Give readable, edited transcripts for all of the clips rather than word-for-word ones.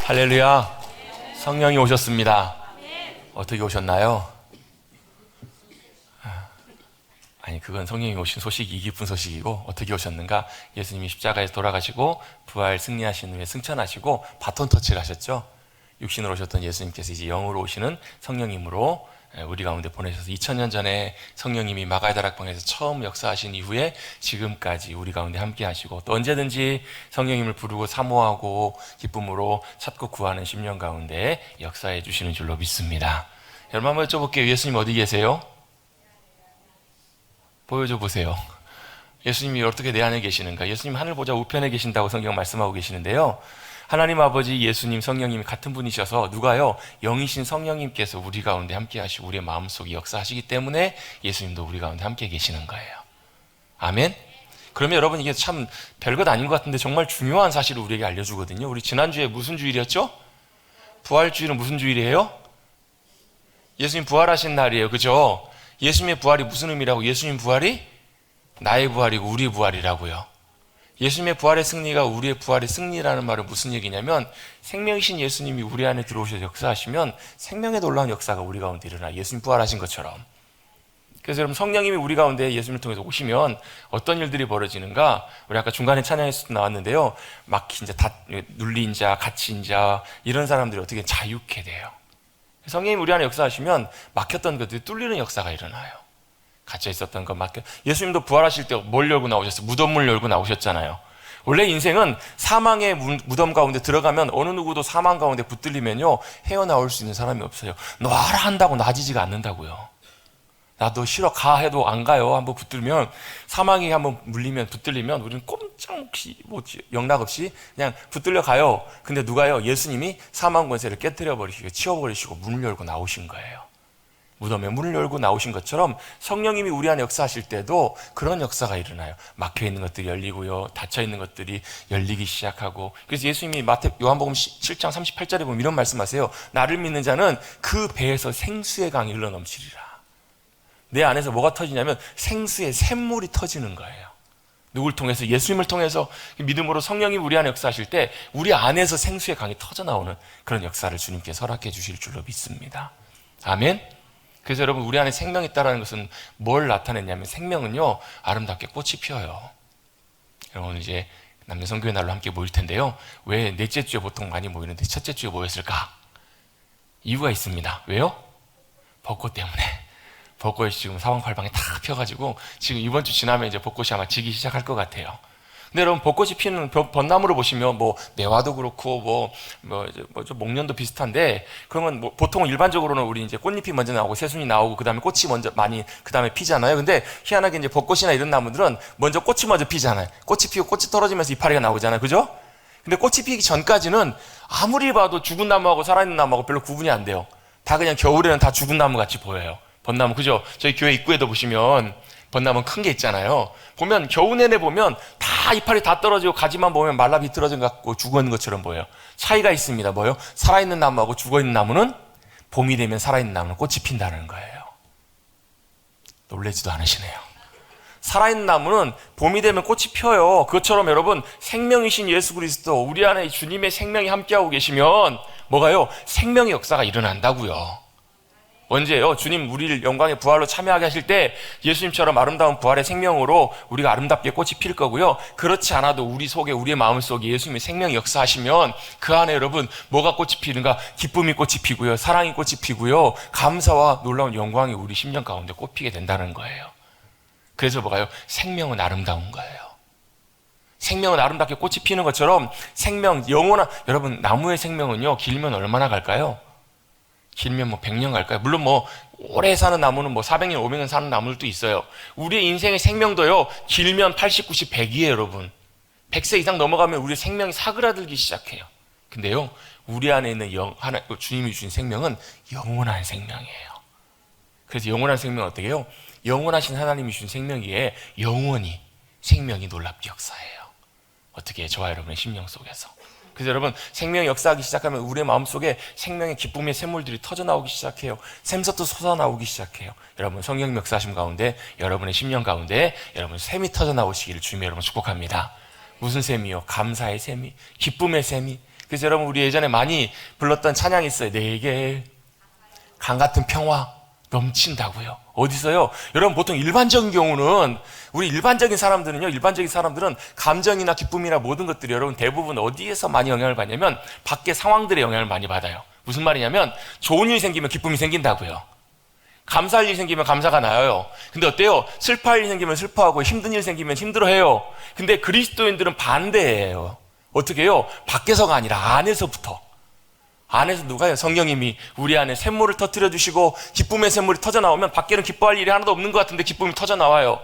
할렐루야. 성령이 오셨습니다. 어떻게 오셨나요? 아니, 그건 성령이 오신 소식이 기쁜 소식이고, 어떻게 오셨는가? 예수님이 십자가에서 돌아가시고 부활 승리하신 후에 승천하시고 바톤 터치를 하셨죠. 육신으로 오셨던 예수님께서 이제 영으로 오시는 성령님으로 우리 가운데 보내셔서 2000년 전에 성령님이 마가의 다락방에서 처음 역사하신 이후에 지금까지 우리 가운데 함께 하시고, 또 언제든지 성령님을 부르고 사모하고 기쁨으로 찾고 구하는 심령 가운데 역사해 주시는 줄로 믿습니다. 여러분, 한번 여쭤볼게요. 예수님 어디 계세요? 보여줘 보세요. 예수님이 어떻게 내 안에 계시는가? 예수님 하늘 보좌 우편에 계신다고 성경 말씀하고 계시는데요, 하나님 아버지, 예수님, 성령님이 같은 분이셔서 누가요? 영이신 성령님께서 우리 가운데 함께 하시고 우리의 마음속에 역사하시기 때문에 예수님도 우리 가운데 함께 계시는 거예요. 아멘? 그러면 여러분, 이게 참 별것 아닌 것 같은데 정말 중요한 사실을 우리에게 알려주거든요. 우리 지난주에 무슨 주일이었죠? 부활주일은 무슨 주일이에요? 예수님 부활하신 날이에요. 그죠? 예수님의 부활이 무슨 의미라고? 예수님 부활이 나의 부활이고 우리의 부활이라고요. 예수님의 부활의 승리가 우리의 부활의 승리라는 말은 무슨 얘기냐면, 생명이신 예수님이 우리 안에 들어오셔서 역사하시면 생명의 놀라운 역사가 우리 가운데 일어나. 예수님 부활하신 것처럼. 그래서 여러분, 성령님이 우리 가운데 예수님을 통해서 오시면 어떤 일들이 벌어지는가? 우리 아까 중간에 찬양에서도 나왔는데요, 막힌 자, 눌린 자, 갇힌 자, 이런 사람들이 어떻게 자유케 돼요. 성령님이 우리 안에 역사하시면 막혔던 것들이 뚫리는 역사가 일어나요. 갇혀 있었던 것 막혀. 예수님도 부활하실 때 뭘 열고 나오셨어요? 무덤을 열고 나오셨잖아요. 원래 인생은 사망의 무덤 가운데 들어가면 어느 누구도 사망 가운데 붙들리면요, 헤어나올 수 있는 사람이 없어요. 놔라 한다고 놔지지가 않는다고요. 나도 싫어 가 해도 안 가요. 한번 붙들면, 사망이 한번 물리면, 붙들리면 우리는 꼼짝없이 영락 없이 그냥 붙들려 가요. 근데 누가요? 예수님이 사망 권세를 깨뜨려 버리시고 치워버리시고 문을 열고 나오신 거예요. 무덤에 문을 열고 나오신 것처럼 성령님이 우리 안에 역사하실 때도 그런 역사가 일어나요. 막혀있는 것들이 열리고요, 닫혀있는 것들이 열리기 시작하고. 그래서 예수님이 요한복음 7장 38절에 보면 이런 말씀하세요. 나를 믿는 자는 그 배에서 생수의 강이 흘러넘치리라. 내 안에서 뭐가 터지냐면 생수의 샘물이 터지는 거예요. 누굴 통해서? 예수님을 통해서 믿음으로 성령이 우리 안에 역사하실 때 우리 안에서 생수의 강이 터져나오는 그런 역사를 주님께서 허락해 주실 줄로 믿습니다. 아멘. 그래서 여러분, 우리 안에 생명이 있다는 것은 뭘 나타내냐면, 생명은요, 아름답게 꽃이 피어요. 여러분, 오늘 이제 남녀성교회 날로 함께 모일 텐데요, 왜 넷째 주에 보통 많이 모이는데 첫째 주에 모였을까? 이유가 있습니다. 왜요? 벚꽃 때문에. 벚꽃이 지금 사방팔방에 다 펴가지고 지금 이번 주 지나면 이제 벚꽃이 아마 지기 시작할 것 같아요. 근데 여러분, 벚꽃이 피는 벚나무를 보시면 매화도 그렇고 목련도 비슷한데, 그러면 보통은 일반적으로는 우리 이제 꽃잎이 먼저 나오고 새순이 나오고 그다음에 꽃이 먼저 그다음에 피잖아요. 근데 희한하게 이제 벚꽃이나 이런 나무들은 먼저 꽃이 먼저 피잖아요. 꽃이 피고 꽃이 떨어지면서 이파리가 나오잖아요. 그죠? 근데 꽃이 피기 전까지는 아무리 봐도 죽은 나무하고 살아있는 나무하고 별로 구분이 안 돼요. 다 그냥 겨울에는 다 죽은 나무 같이 보여요. 벚나무, 그죠? 저희 교회 입구에도 보시면 벚나무는 큰 게 있잖아요. 보면 겨우 내내 보면 다 이파리 다 떨어지고 가지만 보면 말라 비틀어진 것 같고 죽어있는 것처럼 보여요. 차이가 있습니다. 뭐요? 살아있는 나무하고 죽어있는 나무는 봄이 되면 살아있는 나무는 꽃이 핀다는 거예요. 놀라지도 않으시네요. 살아있는 나무는 봄이 되면 꽃이 펴요. 그것처럼 여러분, 생명이신 예수 그리스도, 우리 안에 주님의 생명이 함께하고 계시면 뭐가요? 생명의 역사가 일어난다고요. 언제요? 주님 우리를 영광의 부활로 참여하게 하실 때 예수님처럼 아름다운 부활의 생명으로 우리가 아름답게 꽃이 필 거고요. 그렇지 않아도 우리 속에, 우리의 마음 속에 예수님의 생명이 역사하시면 그 안에 여러분 뭐가 꽃이 피는가? 기쁨이 꽃이 피고요, 사랑이 꽃이 피고요, 감사와 놀라운 영광이 우리 심령 가운데 꽃피게 된다는 거예요. 그래서 뭐가요? 생명은 아름다운 거예요. 생명은 아름답게 꽃이 피는 것처럼 생명, 영원한, 여러분 나무의 생명은요, 길면 얼마나 갈까요? 길면 100년 갈까요? 물론 오래 사는 나무는 400년, 500년 사는 나무들도 있어요. 우리의 인생의 생명도요, 길면 80, 90, 100이에요, 여러분. 100세 이상 넘어가면 우리의 생명이 사그라들기 시작해요. 근데요, 우리 안에 있는 주님이 주신 생명은 영원한 생명이에요. 그래서 영원한 생명은 어떻게 해요? 영원하신 하나님이 주신 생명이에 영원히 생명이 놀랍게 역사해요. 어떻게? 저와 여러분의 심령 속에서. 그래서 여러분, 생명이 역사하기 시작하면 우리의 마음속에 생명의 기쁨의 샘물들이 터져나오기 시작해요. 샘솟도 솟아나오기 시작해요. 여러분, 성령 역사하심 가운데, 여러분의 심령 가운데 여러분 샘이 터져나오시기를 주님의 여러분 축복합니다. 무슨 샘이요? 감사의 샘이, 기쁨의 샘이, 그래서 여러분 우리 예전에 많이 불렀던 찬양이 있어요. 내게 강 같은 평화 넘친다고요. 어디서요? 여러분 보통 일반적인 경우는 우리 일반적인 사람들은 감정이나 기쁨이나 모든 것들이 여러분 대부분 어디에서 많이 영향을 받냐면 밖의 상황들의 영향을 많이 받아요. 무슨 말이냐면 좋은 일이 생기면 기쁨이 생긴다고요. 감사할 일이 생기면 감사가 나요. 근데 어때요? 슬퍼할 일이 생기면 슬퍼하고 힘든 일이 생기면 힘들어해요. 근데 그리스도인들은 반대예요. 어떻게 해요? 밖에서가 아니라 안에서부터. 안에서 누가요? 성령님이 우리 안에 샘물을 터뜨려 주시고 기쁨의 샘물이 터져 나오면 밖에는 기뻐할 일이 하나도 없는 것 같은데 기쁨이 터져 나와요.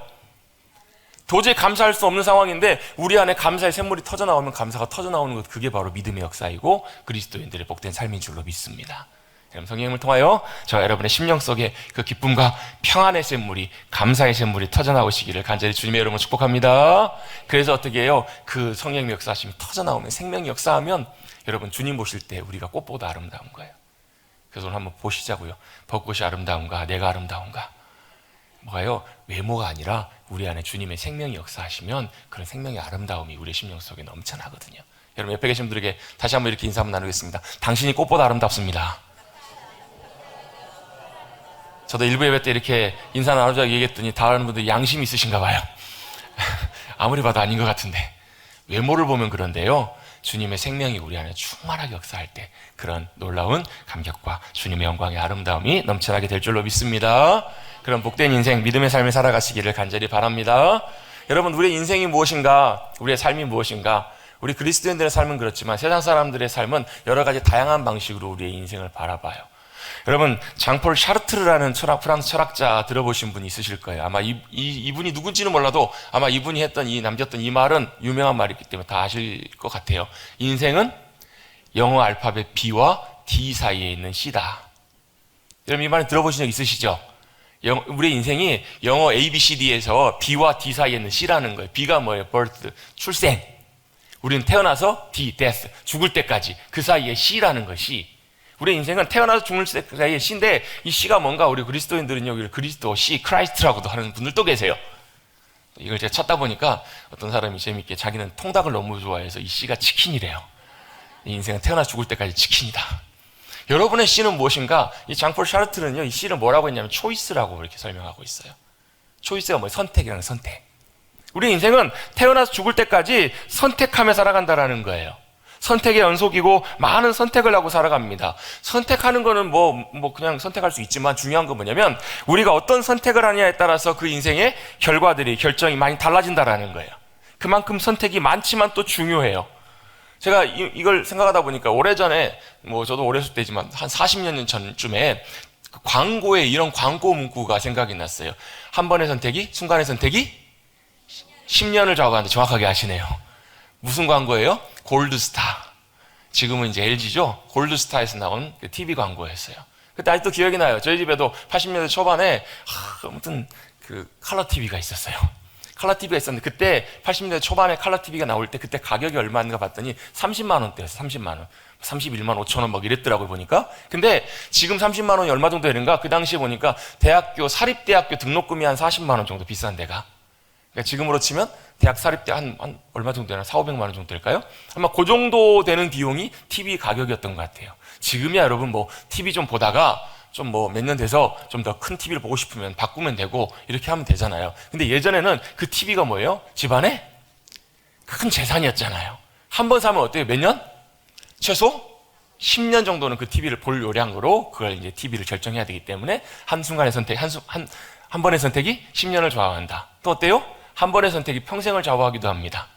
도저히 감사할 수 없는 상황인데 우리 안에 감사의 샘물이 터져 나오면 감사가 터져 나오는 것, 그게 바로 믿음의 역사이고 그리스도인들의 복된 삶인 줄로 믿습니다. 여러분 성령님을 통하여 저와 여러분의 심령 속에 그 기쁨과 평안의 샘물이, 감사의 샘물이 터져 나오시기를 간절히 주님의 이름으로 축복합니다. 그래서 어떻게 해요? 그 성령님의 역사하심이 터져 나오면, 생명이 역사하면 여러분 주님 보실 때 우리가 꽃보다 아름다운 거예요. 그래서 오늘 한번 보시자고요. 벚꽃이 아름다운가, 내가 아름다운가. 뭐가요? 외모가 아니라 우리 안에 주님의 생명이 역사하시면 그런 생명의 아름다움이 우리의 심령 속에 넘쳐나거든요. 여러분 옆에 계신 분들에게 다시 한번 이렇게 인사 한번 나누겠습니다. 당신이 꽃보다 아름답습니다. 저도 일부 예배 때 이렇게 인사 나누자고 얘기했더니 다른 분들이 양심이 있으신가 봐요. 아무리 봐도 아닌 것 같은데. 외모를 보면 그런데요, 주님의 생명이 우리 안에 충만하게 역사할 때 그런 놀라운 감격과 주님의 영광의 아름다움이 넘쳐나게 될 줄로 믿습니다. 그런 복된 인생, 믿음의 삶을 살아가시기를 간절히 바랍니다. 여러분 우리의 인생이 무엇인가, 우리의 삶이 무엇인가. 우리 그리스도인들의 삶은 그렇지만 세상 사람들의 삶은 여러 가지 다양한 방식으로 우리의 인생을 바라봐요. 여러분 장폴 샤르트르라는 프랑스 철학자 들어보신 분이 있으실 거예요. 아마 이분이 누군지는 몰라도 아마 이분이 남겼던 이 말은 유명한 말이기 때문에 다 아실 것 같아요. 인생은 영어 알파벳 B와 D 사이에 있는 C다. 여러분 이 말은 들어보신 적 있으시죠? 우리의 인생이 영어 A, B, C, D에서 B와 D 사이에 있는 C라는 거예요. B가 뭐예요? birth, 출생. 우리는 태어나서 D, death, 죽을 때까지 그 사이에 C라는 거예요. C. 우리의 인생은 태어나서 죽을 사이에 C인데 이 C가 뭔가 우리 그리스도인들은 여기를 그리스도 C, 크라이스트라고도 하는 분들도 계세요. 이걸 제가 찾다 보니까 어떤 사람이 재밌게 자기는 통닭을 너무 좋아해서 이 C가 치킨이래요. 이 인생은 태어나서 죽을 때까지 치킨이다. 여러분의 C는 무엇인가? 이 장폴 샤르트르는요, 이 C를 뭐라고 했냐면 초이스라고 이렇게 설명하고 있어요. 초이스가 뭐예요? 선택이라는 선택. 우리 인생은 태어나서 죽을 때까지 선택하며 살아간다라는 거예요. 선택의 연속이고 많은 선택을 하고 살아갑니다. 선택하는 거는 그냥 선택할 수 있지만 중요한 건 뭐냐면 우리가 어떤 선택을 하느냐에 따라서 그 인생의 결정이 많이 달라진다라는 거예요. 그만큼 선택이 많지만 또 중요해요. 제가 이걸 생각하다 보니까 오래전에 저도 오래됐을 때지만 한 40년 전쯤에 광고에 이런 광고 문구가 생각이 났어요. 한 번의 선택이, 순간의 선택이 10년을 좌우하는데 정확하게 아시네요. 무슨 광고예요? 골드스타. 지금은 이제 LG죠? 골드스타에서 나온 TV 광고였어요. 그때 아직도 기억이 나요. 저희 집에도 80년대 초반에 아무튼 컬러 TV가 있었어요. 컬러 TV가 있었는데 그때 80년대 초반에 컬러 TV가 나올 때 그때 가격이 얼마인가 봤더니 30만 원대였어요. 30만 원. 31만 5천 원 이랬더라고요, 보니까. 근데 지금 30만 원이 얼마 정도 되는가? 그 당시에 보니까 사립대학교 등록금이 한 40만 원 정도 비싼 데가. 그러니까 지금으로 치면 대학 사립대 한 얼마 정도 되나? 4,500만 원 정도 될까요? 아마 그 정도 되는 비용이 TV 가격이었던 것 같아요. 지금이야 여러분 TV 좀 보다가 좀 몇 년 돼서 좀 더 큰 TV를 보고 싶으면 바꾸면 되고 이렇게 하면 되잖아요. 근데 예전에는 그 TV가 뭐예요? 집안에 큰 재산이었잖아요. 한 번 사면 어때요? 몇 년? 최소 10년 정도는 그 TV를 볼 요량으로 그걸 이제 TV를 결정해야 되기 때문에 한순간의 선택, 한 번의 선택이 10년을 좌우한다. 또 어때요? 한 번의 선택이 평생을 좌우하기도 합니다.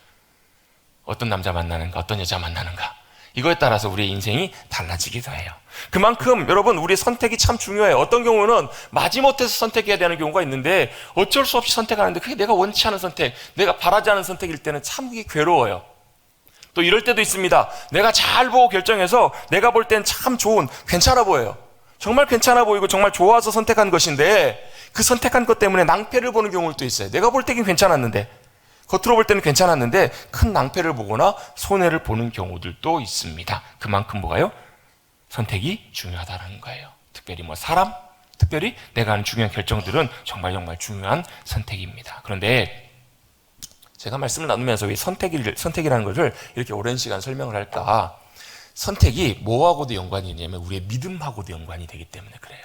어떤 남자 만나는가, 어떤 여자 만나는가. 이거에 따라서 우리의 인생이 달라지기도 해요. 그만큼 여러분 우리의 선택이 참 중요해요. 어떤 경우는 마지못해서 선택해야 되는 경우가 있는데 어쩔 수 없이 선택하는데 그게 내가 원치 않은 선택, 내가 바라지 않은 선택일 때는 참 그게 괴로워요. 또 이럴 때도 있습니다. 내가 잘 보고 결정해서 내가 볼 땐 참 괜찮아 보여요. 정말 괜찮아 보이고 정말 좋아서 선택한 것인데 그 선택한 것 때문에 낭패를 보는 경우도 있어요. 내가 볼 때는 괜찮았는데, 겉으로 볼 때는 괜찮았는데 큰 낭패를 보거나 손해를 보는 경우들도 있습니다. 그만큼 뭐가요? 선택이 중요하다는 거예요. 특별히 특별히 내가 하는 중요한 결정들은 정말 중요한 선택입니다. 그런데 제가 말씀을 나누면서 왜 선택이라는 것을 이렇게 오랜 시간 설명을 할까? 선택이 뭐하고도 연관이 있냐면 우리의 믿음하고도 연관이 되기 때문에 그래요.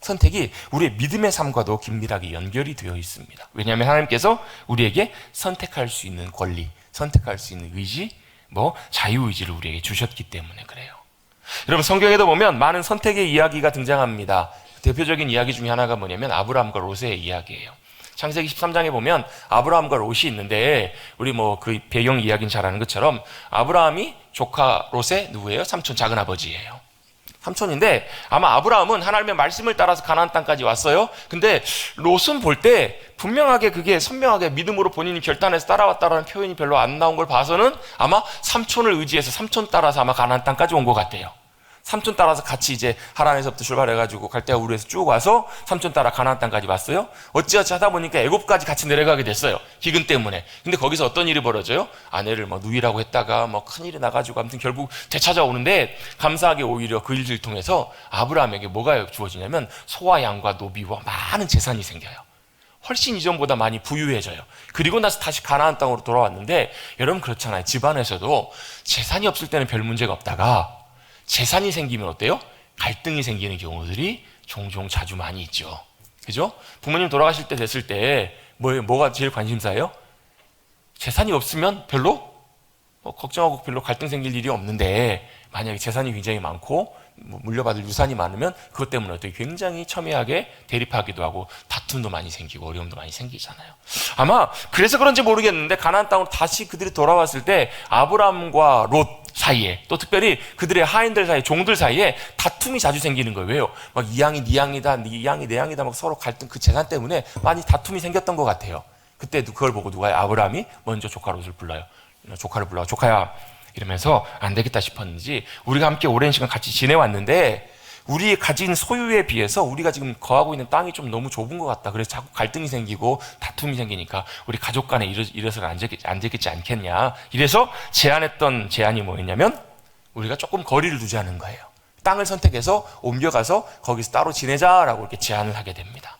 선택이 우리의 믿음의 삶과도 긴밀하게 연결이 되어 있습니다. 왜냐하면 하나님께서 우리에게 선택할 수 있는 권리, 선택할 수 있는 의지, 자유의지를 우리에게 주셨기 때문에 그래요. 여러분, 성경에도 보면 많은 선택의 이야기가 등장합니다. 대표적인 이야기 중에 하나가 뭐냐면 아브라함과 롯의 이야기예요. 창세기 13장에 보면 아브라함과 롯이 있는데, 우리 그 배경 이야기는 잘 아는 것처럼 아브라함이 조카 롯의 누구예요? 삼촌, 작은 아버지예요. 삼촌인데 아마 아브라함은 하나님의 말씀을 따라서 가나안 땅까지 왔어요. 근데 롯은 볼 때 분명하게 그게 선명하게 믿음으로 본인이 결단해서 따라왔다라는 표현이 별로 안 나온 걸 봐서는 아마 삼촌을 의지해서 삼촌 따라서 아마 가나안 땅까지 온 것 같아요. 삼촌 따라서 같이 이제 하란에서부터 출발해가지고 갈대아 우르에서 쭉 와서 삼촌 따라 가나안 땅까지 왔어요. 어찌어찌 하다 보니까 애굽까지 같이 내려가게 됐어요. 기근 때문에. 근데 거기서 어떤 일이 벌어져요? 아내를 누이라고 했다가 큰일이 나가지고 아무튼 결국 되찾아오는데, 감사하게 오히려 그 일을 통해서 아브라함에게 뭐가 주어지냐면 소와 양과 노비와 많은 재산이 생겨요. 훨씬 이전보다 많이 부유해져요. 그리고 나서 다시 가나안 땅으로 돌아왔는데, 여러분 그렇잖아요. 집안에서도 재산이 없을 때는 별 문제가 없다가 재산이 생기면 어때요? 갈등이 생기는 경우들이 종종 자주 많이 있죠. 그죠? 부모님 돌아가실 때 됐을 때 뭐가 제일 관심사예요? 재산이 없으면 별로 걱정하고 별로 갈등 생길 일이 없는데, 만약에 재산이 굉장히 많고 물려받을 유산이 많으면 그것 때문에 어떻게 굉장히 첨예하게 대립하기도 하고 다툼도 많이 생기고 어려움도 많이 생기잖아요. 아마 그래서 그런지 모르겠는데 가나안 땅으로 다시 그들이 돌아왔을 때 아브라함과 롯 사이에, 또 특별히 그들의 하인들 사이, 종들 사이에 다툼이 자주 생기는 거예요. 왜요? 이 양이 네 양이다, 네 양이 내 양이다, 서로 갈등, 그 재산 때문에 많이 다툼이 생겼던 것 같아요. 그때 그걸 보고 누가 아브라함이 먼저 조카 롯을 불러요. 조카를 불러, 조카야, 이러면서 안 되겠다 싶었는지, 우리가 함께 오랜 시간 같이 지내왔는데 우리 가진 소유에 비해서 우리가 지금 거하고 있는 땅이 좀 너무 좁은 것 같다. 그래서 자꾸 갈등이 생기고 다툼이 생기니까 우리 가족 간에 이래서는 안 되겠지 않겠냐. 이래서 제안했던 제안이 뭐였냐면 우리가 조금 거리를 두자는 거예요. 땅을 선택해서 옮겨가서 거기서 따로 지내자라고 이렇게 제안을 하게 됩니다.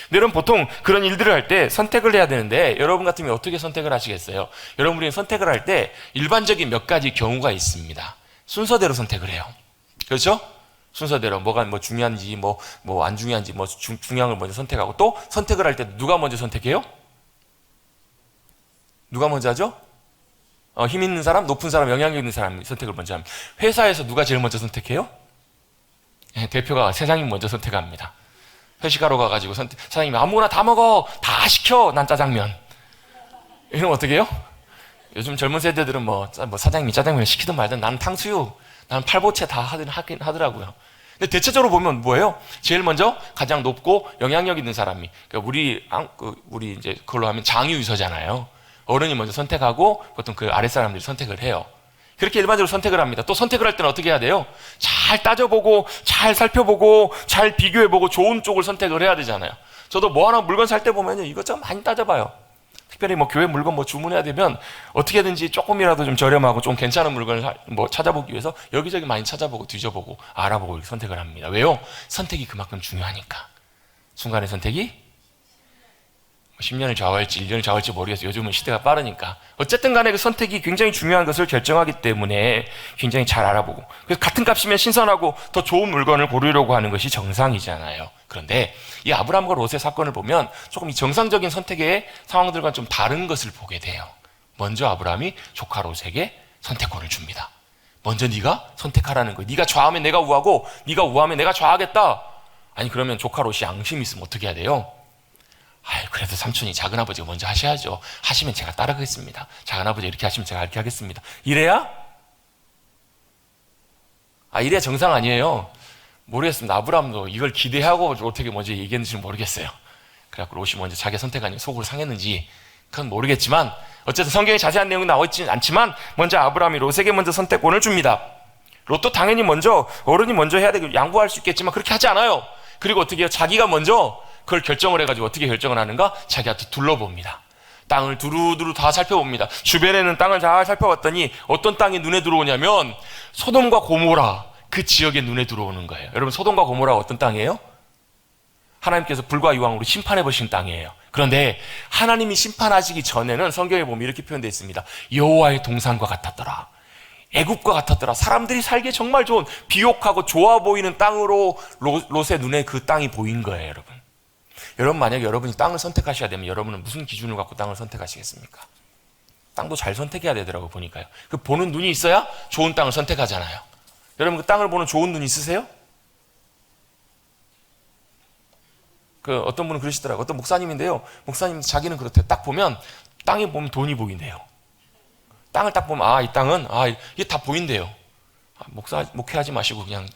근데 여러분, 보통 그런 일들을 할 때 선택을 해야 되는데 여러분 같으면 어떻게 선택을 하시겠어요? 여러분, 우리는 선택을 할 때 일반적인 몇 가지 경우가 있습니다. 순서대로 선택을 해요. 그렇죠? 순서대로 뭐가 중요한지 안 중요한지 중요한 걸 먼저 선택하고, 또 선택을 할 때 누가 먼저 선택해요? 누가 먼저 하죠? 힘 있는 사람, 높은 사람, 영향력 있는 사람이 선택을 먼저 합니다. 회사에서 누가 제일 먼저 선택해요? 대표가 사장님 먼저 선택합니다. 회식하러 가가지고 사장님이 아무거나 다 먹어, 다 시켜, 난 짜장면. 이러면 어떻게 해요? 요즘 젊은 세대들은 사장님이 짜장면 시키든 말든 나는 탕수육, 나는 팔보채 다 하긴 하더라고요. 근데 대체적으로 보면 뭐예요? 제일 먼저 가장 높고 영향력 있는 사람이, 그러니까 우리 이제 그걸로 하면 장유유서잖아요. 어른이 먼저 선택하고 보통 그 아랫사람들이 선택을 해요. 그렇게 일반적으로 선택을 합니다. 또 선택을 할 때는 어떻게 해야 돼요? 잘 따져보고, 잘 살펴보고, 잘 비교해보고 좋은 쪽을 선택을 해야 되잖아요. 저도 하나 물건 살 때 보면요, 이것저것 많이 따져봐요. 특별히 교회 물건 주문해야 되면 어떻게든지 조금이라도 좀 저렴하고 좀 괜찮은 물건을 찾아보기 위해서 여기저기 많이 찾아보고 뒤져보고 알아보고 이렇게 선택을 합니다. 왜요? 선택이 그만큼 중요하니까. 순간의 선택이 10년을 좌우할지 1년을 좌우할지 모르겠어요. 요즘은 시대가 빠르니까. 어쨌든 간에 그 선택이 굉장히 중요한 것을 결정하기 때문에 굉장히 잘 알아보고, 그래서 같은 값이면 신선하고 더 좋은 물건을 고르려고 하는 것이 정상이잖아요. 그런데 이 아브라함과 롯의 사건을 보면 조금 이 정상적인 선택의 상황들과 좀 다른 것을 보게 돼요. 먼저 아브라함이 조카 롯에게 선택권을 줍니다. 먼저 네가 선택하라는 거예요. 네가 좌하면 내가 우하고 네가 우하면 내가 좌하겠다. 아니, 그러면 조카 롯이 양심이 있으면 어떻게 해야 돼요? 그래도 삼촌이, 작은아버지가 먼저 하셔야죠. 하시면 제가 따라가겠습니다. 작은아버지 이렇게 하시면 제가 이렇게 하겠습니다. 이래야 정상 아니에요. 모르겠습니다. 아브라함도 이걸 기대하고 어떻게 먼저 얘기했는지 모르겠어요. 그래갖고 롯이 먼저 자기 선택하니 속으로 상했는지 그건 모르겠지만, 어쨌든 성경에 자세한 내용은 나와 있지는 않지만 먼저 아브라함이 롯에게 먼저 선택권을 줍니다. 롯도 당연히 어른이 먼저 해야 되고 양보할 수 있겠지만 그렇게 하지 않아요. 그리고 어떻게 해요? 자기가 먼저 그걸 결정을 해가지고 어떻게 결정을 하는가? 자기한테 둘러봅니다. 땅을 두루두루 다 살펴봅니다. 주변에는 땅을 잘 살펴봤더니 어떤 땅이 눈에 들어오냐면 소돔과 고모라, 그 지역에 눈에 들어오는 거예요. 여러분, 소돔과 고모라가 어떤 땅이에요? 하나님께서 불과 이왕으로 심판해 보신 땅이에요. 그런데 하나님이 심판하시기 전에는 성경에 보면 이렇게 표현되어 있습니다. 여호와의 동산과 같았더라. 애굽과 같았더라. 사람들이 살기에 정말 좋은 비옥하고 좋아 보이는 땅으로 롯의 눈에 그 땅이 보인 거예요, 여러분. 여러분, 만약에 여러분이 땅을 선택하셔야 되면 여러분은 무슨 기준을 갖고 땅을 선택하시겠습니까? 땅도 잘 선택해야 되더라고 보니까요. 그 보는 눈이 있어야 좋은 땅을 선택하잖아요. 여러분, 그 땅을 보는 좋은 눈 있으세요? 그 어떤 분은 그러시더라고요. 어떤 목사님인데요. 목사님 자기는 그렇대요. 딱 보면 땅에 보면 돈이 보인대요. 땅을 딱 보면 이 땅은 이게 다 보인대요. 목회하지 마시고 그냥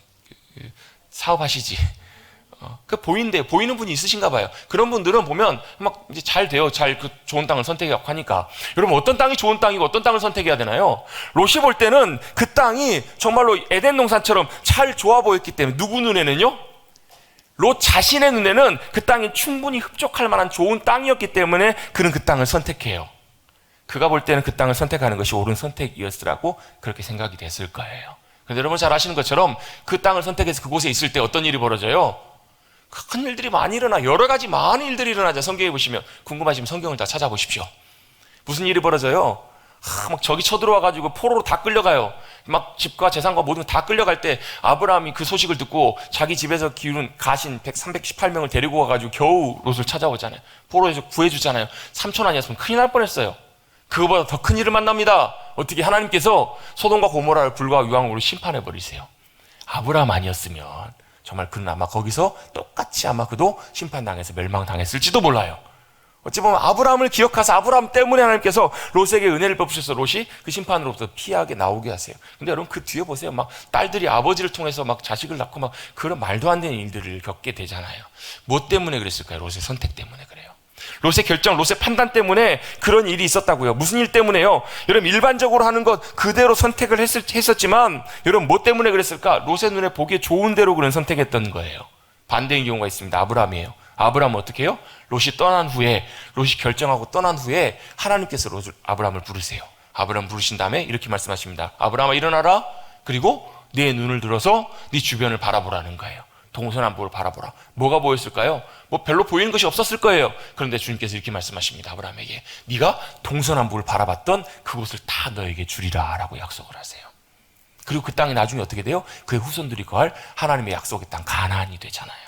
사업하시지. 그 보인대요. 보이는 분이 있으신가 봐요. 그런 분들은 보면 막 이제 잘 돼요. 그 좋은 땅을 선택하고 하니까. 여러분, 어떤 땅이 좋은 땅이고 어떤 땅을 선택해야 되나요? 롯이 볼 때는 그 땅이 정말로 에덴 동산처럼 잘 좋아 보였기 때문에, 누구 눈에는요? 롯 자신의 눈에는 그 땅이 충분히 흡족할 만한 좋은 땅이었기 때문에 그는 그 땅을 선택해요. 그가 볼 때는 그 땅을 선택하는 것이 옳은 선택이었으라고 그렇게 생각이 됐을 거예요. 그런데 여러분 잘 아시는 것처럼 그 땅을 선택해서 그곳에 있을 때 어떤 일이 벌어져요? 큰 일들이 많이 일어나. 여러 가지 많은 일들이 일어나죠. 성경에 보시면 궁금하시면 성경을 다 찾아보십시오. 무슨 일이 벌어져요? 막 적이 쳐들어와가지고 포로로 다 끌려가요. 막 집과 재산과 모든 거 다 끌려갈 때 아브라함이 그 소식을 듣고 자기 집에서 기른 가신 318명을 데리고 와가지고 겨우 롯을 찾아오잖아요. 포로에서 구해주잖아요. 삼촌 아니었으면 큰일 날 뻔했어요. 그거보다 더 큰 일을 만납니다. 어떻게 하나님께서 소돔과 고모라를 불과 유황으로 심판해버리세요. 아브라함 아니었으면 정말 그는 아마 거기서 똑같이 아마 그도 심판당해서 멸망당했을지도 몰라요. 어찌 보면 아브라함을 기억하사 아브라함 때문에 하나님께서 롯에게 은혜를 베푸셔서 롯이 그 심판으로부터 피하게 나오게 하세요. 근데 여러분 그 뒤에 보세요. 막 딸들이 아버지를 통해서 막 자식을 낳고 막 그런 말도 안 되는 일들을 겪게 되잖아요. 뭐 때문에 그랬을까요? 롯의 선택 때문에 그래요. 롯의 결정, 롯의 판단 때문에 그런 일이 있었다고요. 무슨 일 때문에요? 여러분 일반적으로 하는 것 그대로 선택을 했었지만 여러분 뭐 때문에 그랬을까? 롯의 눈에 보기에 좋은 대로 그런 선택했던 거예요. 반대인 경우가 있습니다. 아브라함이에요. 아브라함은 어떻게 해요? 롯이 떠난 후에, 롯이 결정하고 떠난 후에 하나님께서 아브라함을 부르세요. 아브라함 부르신 다음에 이렇게 말씀하십니다. 아브라함아 일어나라. 그리고 네 눈을 들어서 네 주변을 바라보라는 거예요. 동서남북을 바라보라. 뭐가 보였을까요? 뭐 별로 보이는 것이 없었을 거예요. 그런데 주님께서 이렇게 말씀하십니다. 아브라함에게 네가 동서남북을 바라봤던 그곳을 다 너에게 주리라 라고 약속을 하세요. 그리고 그 땅이 나중에 어떻게 돼요? 그의 후손들이 거할 하나님의 약속의 땅 가나안이 되잖아요.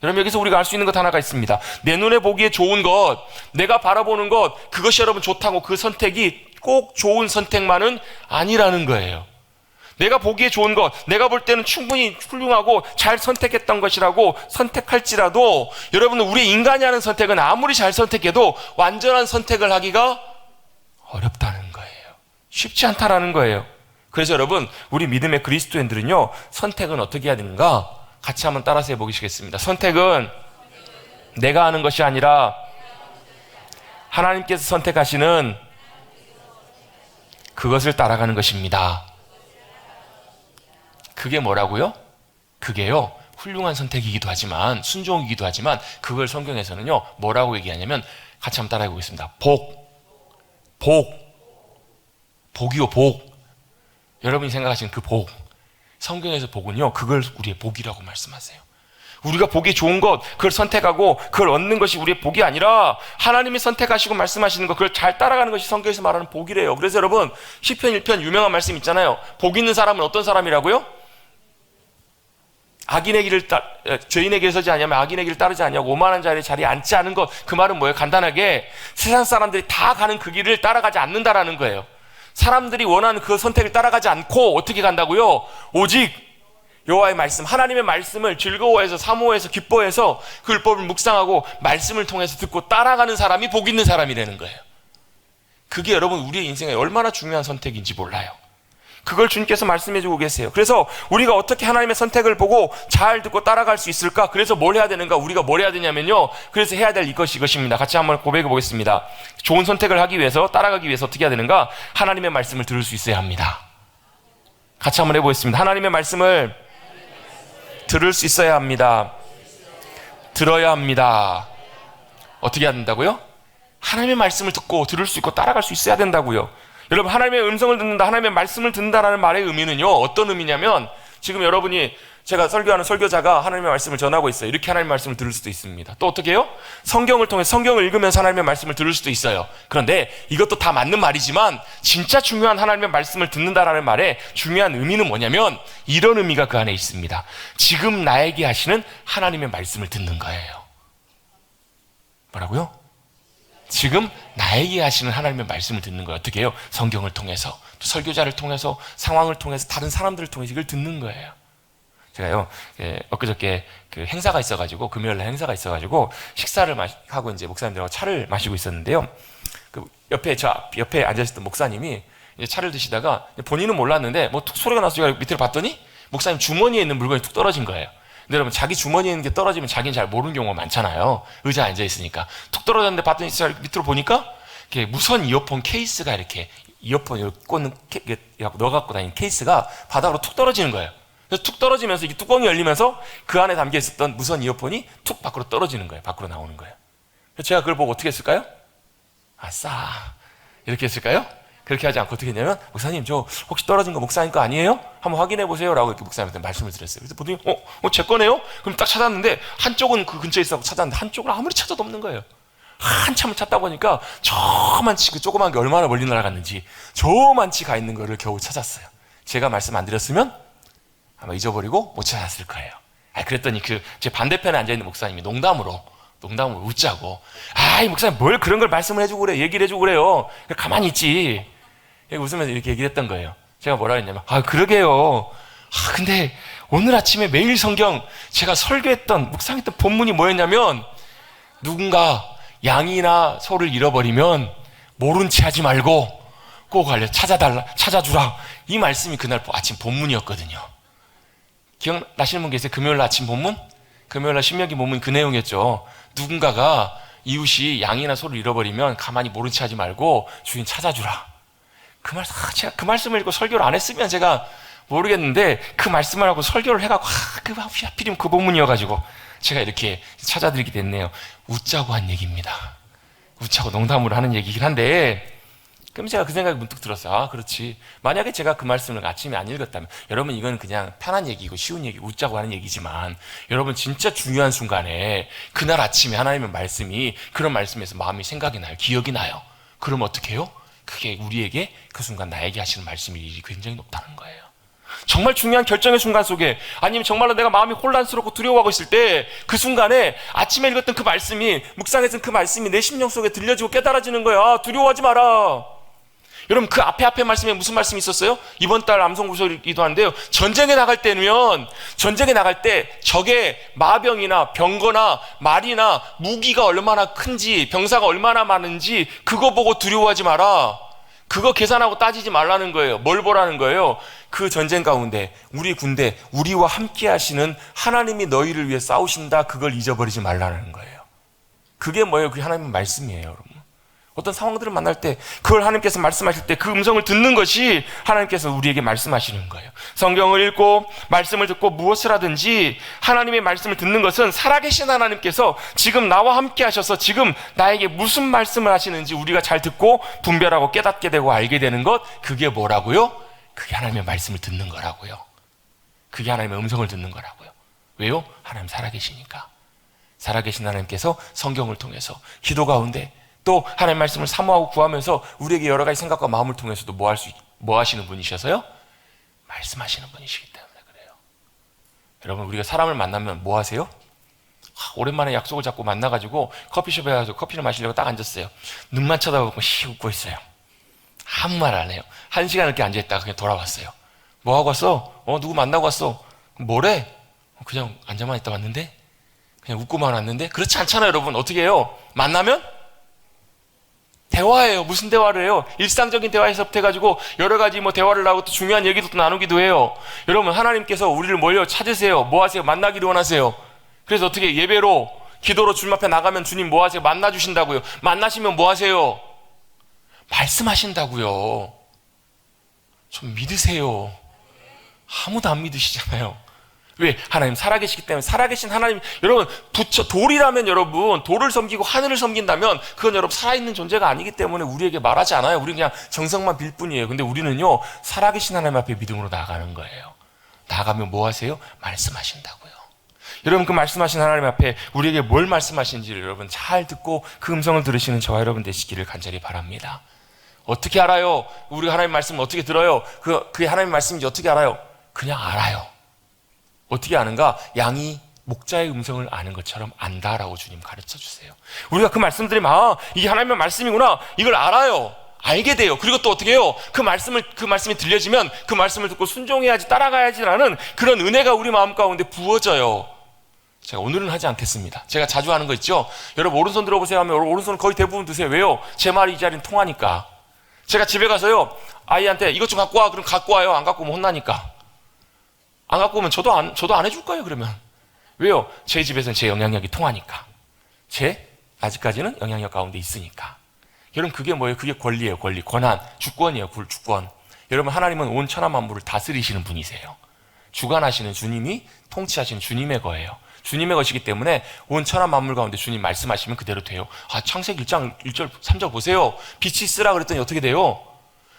여러분 여기서 우리가 알 수 있는 것 하나가 있습니다. 내 눈에 보기에 좋은 것, 내가 바라보는 것, 그것이 여러분 좋다고 그 선택이 꼭 좋은 선택만은 아니라는 거예요. 내가 보기에 좋은 것, 내가 볼 때는 충분히 훌륭하고 잘 선택했던 것이라고 선택할지라도 여러분은 우리 인간이 하는 선택은 아무리 잘 선택해도 완전한 선택을 하기가 어렵다는 거예요. 쉽지 않다라는 거예요. 그래서 여러분 우리 믿음의 그리스도인들은요 선택은 어떻게 해야 되는가? 같이 한번 따라서 해보시겠습니다. 선택은 내가 하는 것이 아니라 하나님께서 선택하시는 그것을 따라가는 것입니다. 그게 뭐라고요? 그게요 훌륭한 선택이기도 하지만 순종이기도 하지만 그걸 성경에서는요 뭐라고 얘기하냐면 같이 한번 따라해 보겠습니다. 복이요 복. 여러분이 생각하시는 그 복, 성경에서 복은요 그걸 우리의 복이라고 말씀하세요. 우리가 보기 좋은 것 그걸 선택하고 그걸 얻는 것이 우리의 복이 아니라 하나님이 선택하시고 말씀하시는 것 그걸 잘 따라가는 것이 성경에서 말하는 복이래요. 그래서 여러분 시편 1편 유명한 말씀 있잖아요. 복 있는 사람은 어떤 사람이라고요? 죄인의 길을 서지 아니하며 악인의 길을 따르지 아니하고 오만한 자리에 앉지 않은 것. 그 말은 뭐예요? 간단하게 세상 사람들이 다 가는 그 길을 따라가지 않는다라는 거예요. 사람들이 원하는 그 선택을 따라가지 않고 어떻게 간다고요? 오직 여호와의 말씀, 하나님의 말씀을 즐거워해서 사모해서 기뻐해서 그 율법을 묵상하고 말씀을 통해서 듣고 따라가는 사람이 복 있는 사람이라는 거예요. 그게 여러분 우리의 인생에 얼마나 중요한 선택인지 몰라요. 그걸 주님께서 말씀해주고 계세요. 그래서 우리가 어떻게 하나님의 선택을 보고 잘 듣고 따라갈 수 있을까? 그래서 뭘 해야 되는가? 우리가 뭘 해야 되냐면요 그래서 해야 될 이것입니다. 같이 한번 고백해 보겠습니다. 좋은 선택을 하기 위해서 따라가기 위해서 어떻게 해야 되는가? 하나님의 말씀을 들을 수 있어야 합니다. 같이 한번 해보겠습니다. 하나님의 말씀을 들을 수 있어야 합니다. 들어야 합니다. 어떻게 해야 된다고요? 하나님의 말씀을 듣고 들을 수 있고 따라갈 수 있어야 된다고요. 여러분 하나님의 음성을 듣는다, 하나님의 말씀을 듣는다라는 말의 의미는요 어떤 의미냐면 지금 여러분이 제가 설교하는 설교자가 하나님의 말씀을 전하고 있어요. 이렇게 하나님의 말씀을 들을 수도 있습니다. 또 어떻게 해요? 성경을 통해 성경을 읽으면서 하나님의 말씀을 들을 수도 있어요. 그런데 이것도 다 맞는 말이지만 진짜 중요한 하나님의 말씀을 듣는다라는 말의 중요한 의미는 뭐냐면 이런 의미가 그 안에 있습니다. 지금 나에게 하시는 하나님의 말씀을 듣는 거예요. 뭐라고요? 지금 나에게 하시는 하나님의 말씀을 듣는 거예요. 어떻게 해요? 성경을 통해서, 또 설교자를 통해서, 상황을 통해서, 다른 사람들을 통해서 이걸 듣는 거예요. 제가요, 엊그저께 그 행사가 있어가지고, 금요일날 행사가 있어가지고, 식사를 하고 이제 목사님들하고 차를 마시고 있었는데요. 그 옆에 앉아있었던 목사님이 이제 차를 드시다가 본인은 몰랐는데, 뭐 툭 소리가 나서 제가 밑으로 봤더니, 목사님 주머니에 있는 물건이 툭 떨어진 거예요. 근데 여러분, 자기 주머니에 있는 게 떨어지면 자기는 잘 모르는 경우가 많잖아요. 의자에 앉아있으니까. 툭 떨어졌는데 봤더니 밑으로 보니까, 이렇게 무선 이어폰 케이스가 이렇게, 이어폰 꽂는, 넣어 갖고 다니는 케이스가 바닥으로 툭 떨어지는 거예요. 그래서 툭 떨어지면서 이게 뚜껑이 열리면서 그 안에 담겨 있었던 무선 이어폰이 툭 밖으로 떨어지는 거예요. 밖으로 나오는 거예요. 그래서 제가 그걸 보고 어떻게 했을까요? 아싸. 이렇게 했을까요? 그렇게 하지 않고 어떻게 했냐면, 목사님, 저 혹시 떨어진 거 목사님 거 아니에요? 한번 확인해 보세요. 라고 이렇게 목사님한테 말씀을 드렸어요. 그래서 보더니, 제 거네요? 그럼 딱 찾았는데, 한쪽은 그 근처에 있어서 찾았는데, 한쪽은 아무리 찾아도 없는 거예요. 한참을 찾다 보니까, 저만치 그 조그만 게 얼마나 멀리 날아갔는지, 저만치 가 있는 거를 겨우 찾았어요. 제가 말씀 안 드렸으면, 아마 잊어버리고 못 찾았을 거예요. 그랬더니 제 반대편에 앉아있는 목사님이 농담으로 웃자고, 이 목사님 뭘 그런 걸 말씀을 해주고 그래, 얘기를 해주고 그래요. 가만히 있지. 웃으면서 이렇게 얘기를 했던 거예요. 제가 뭐라 했냐면, 그러게요. 근데 오늘 아침에 매일 성경 제가 설교했던, 묵상했던 본문이 뭐였냐면, 누군가 양이나 소를 잃어버리면 모른 채 하지 말고 꼭 찾아주라. 이 말씀이 그날 아침 본문이었거든요. 기억나시는 분 계세요? 금요일 아침 본문? 금요일날 신명기 본문 그 내용이었죠. 누군가가 이웃이 양이나 소를 잃어버리면 가만히 모른 채 하지 말고 주인 찾아주라. 제가 그 말씀을 읽고 설교를 안 했으면 제가 모르겠는데, 그 말씀을 하고 설교를 해갖고, 하필이면 그 본문이어가지고 제가 이렇게 찾아드리게 됐네요. 웃자고 한 얘기입니다. 웃자고 농담으로 하는 얘기긴 한데, 그럼 제가 그 생각이 문득 들었어요. 그렇지. 만약에 제가 그 말씀을 아침에 안 읽었다면, 여러분 이건 그냥 편한 얘기고 쉬운 얘기, 웃자고 하는 얘기지만, 여러분 진짜 중요한 순간에 그날 아침에 하나님의 말씀이, 그런 말씀에서 마음이 생각이 나요. 기억이 나요. 그럼 어떻게 해요? 그게 우리에게 그 순간 나에게 하시는 말씀일 일이 굉장히 높다는 거예요. 정말 중요한 결정의 순간 속에, 아니면 정말로 내가 마음이 혼란스럽고 두려워하고 있을 때, 그 순간에 아침에 읽었던 그 말씀이, 묵상했던 그 말씀이 내 심령 속에 들려지고 깨달아지는 거야. 두려워하지 마라. 여러분, 그 앞에 말씀에 무슨 말씀이 있었어요? 이번 달 암송구절이기도 한데요. 전쟁에 나갈 때 적의 마병이나 병거나 말이나 무기가 얼마나 큰지, 병사가 얼마나 많은지 그거 보고 두려워하지 마라. 그거 계산하고 따지지 말라는 거예요. 뭘 보라는 거예요? 그 전쟁 가운데 우리 군대, 우리와 함께 하시는 하나님이 너희를 위해 싸우신다. 그걸 잊어버리지 말라는 거예요. 그게 뭐예요? 그게 하나님의 말씀이에요, 여러분. 어떤 상황들을 만날 때, 그걸 하나님께서 말씀하실 때 그 음성을 듣는 것이 하나님께서 우리에게 말씀하시는 거예요. 성경을 읽고 말씀을 듣고 무엇을 하든지 하나님의 말씀을 듣는 것은 살아계신 하나님께서 지금 나와 함께 하셔서 지금 나에게 무슨 말씀을 하시는지 우리가 잘 듣고 분별하고 깨닫게 되고 알게 되는 것, 그게 뭐라고요? 그게 하나님의 말씀을 듣는 거라고요. 그게 하나님의 음성을 듣는 거라고요. 왜요? 하나님 살아계시니까. 살아계신 하나님께서 성경을 통해서 기도 가운데 또 하나님의 말씀을 사모하고 구하면서 우리에게 여러 가지 생각과 마음을 통해서도 뭐 하시는 분이셔서요? 말씀하시는 분이시기 때문에 그래요. 여러분, 우리가 사람을 만나면 뭐 하세요? 오랜만에 약속을 잡고 만나가지고 커피숍에 가서 커피를 마시려고 딱 앉았어요. 눈만 쳐다보고 웃고 있어요. 아무 말 안 해요. 1시간 이렇게 앉아있다가 그냥 돌아왔어요. 뭐 하고 왔어? 누구 만나고 왔어? 뭐래? 그냥 앉아만 있다 왔는데? 그냥 웃고만 왔는데? 그렇지 않잖아요, 여러분. 어떻게 해요? 만나면 대화예요. 무슨 대화를 해요? 일상적인 대화에서부터 해가지고 여러 가지 대화를 나누고 또 중요한 얘기도 또 나누기도 해요. 여러분, 하나님께서 우리를 몰려 찾으세요. 뭐 하세요? 만나기를 원하세요. 그래서 어떻게 예배로, 기도로 주님 앞에 나가면 주님 뭐 하세요? 만나 주신다고요. 만나시면 뭐 하세요? 말씀하신다고요. 좀 믿으세요. 아무도 안 믿으시잖아요. 왜? 하나님 살아계시기 때문에. 살아계신 하나님, 여러분, 돌이라면 여러분, 돌을 섬기고 하늘을 섬긴다면 그건 여러분 살아있는 존재가 아니기 때문에 우리에게 말하지 않아요. 우리는 그냥 정성만 빌 뿐이에요. 근데 우리는요, 살아계신 하나님 앞에 믿음으로 나아가는 거예요. 나아가면 뭐 하세요? 말씀하신다고요. 여러분, 그 말씀하신 하나님 앞에 우리에게 뭘 말씀하시는지를 여러분 잘 듣고 그 음성을 들으시는 저와 여러분 되시기를 간절히 바랍니다. 어떻게 알아요? 우리가 하나님 말씀을 어떻게 들어요? 그게 하나님 말씀인지 어떻게 알아요? 그냥 알아요. 어떻게 아는가? 양이 목자의 음성을 아는 것처럼 안다라고 주님 가르쳐 주세요. 우리가 그 말씀 들으면 이게 하나님의 말씀이구나, 이걸 알아요. 알게 돼요. 그리고 또 어떻게 해요? 그 말씀이 들려지면 그 말씀을 듣고 순종해야지, 따라가야지라는 그런 은혜가 우리 마음 가운데 부어져요. 제가 오늘은 하지 않겠습니다. 제가 자주 하는 거 있죠? 여러분 오른손 들어보세요 하면 오른손 거의 대부분 드세요. 왜요? 제 말이 이 자리는 통하니까. 제가 집에 가서요, 아이한테 이것 좀 갖고 와. 그럼 갖고 와요. 안 갖고 오면 혼나니까. 안 갖고 오면 저도 안 해줄 거예요, 그러면. 왜요? 제 집에서는 제 영향력이 통하니까. 아직까지는 영향력 가운데 있으니까. 여러분, 그게 뭐예요? 그게 권리예요, 권리. 권한, 주권이에요, 주권. 여러분, 하나님은 온 천하 만물을 다스리시는 분이세요. 주관하시는 주님이 통치하시는 주님의 거예요. 주님의 것이기 때문에 온 천하 만물 가운데 주님 말씀하시면 그대로 돼요. 창세기 1장 1절 3절 보세요. 빛이 있으라 그랬더니 어떻게 돼요?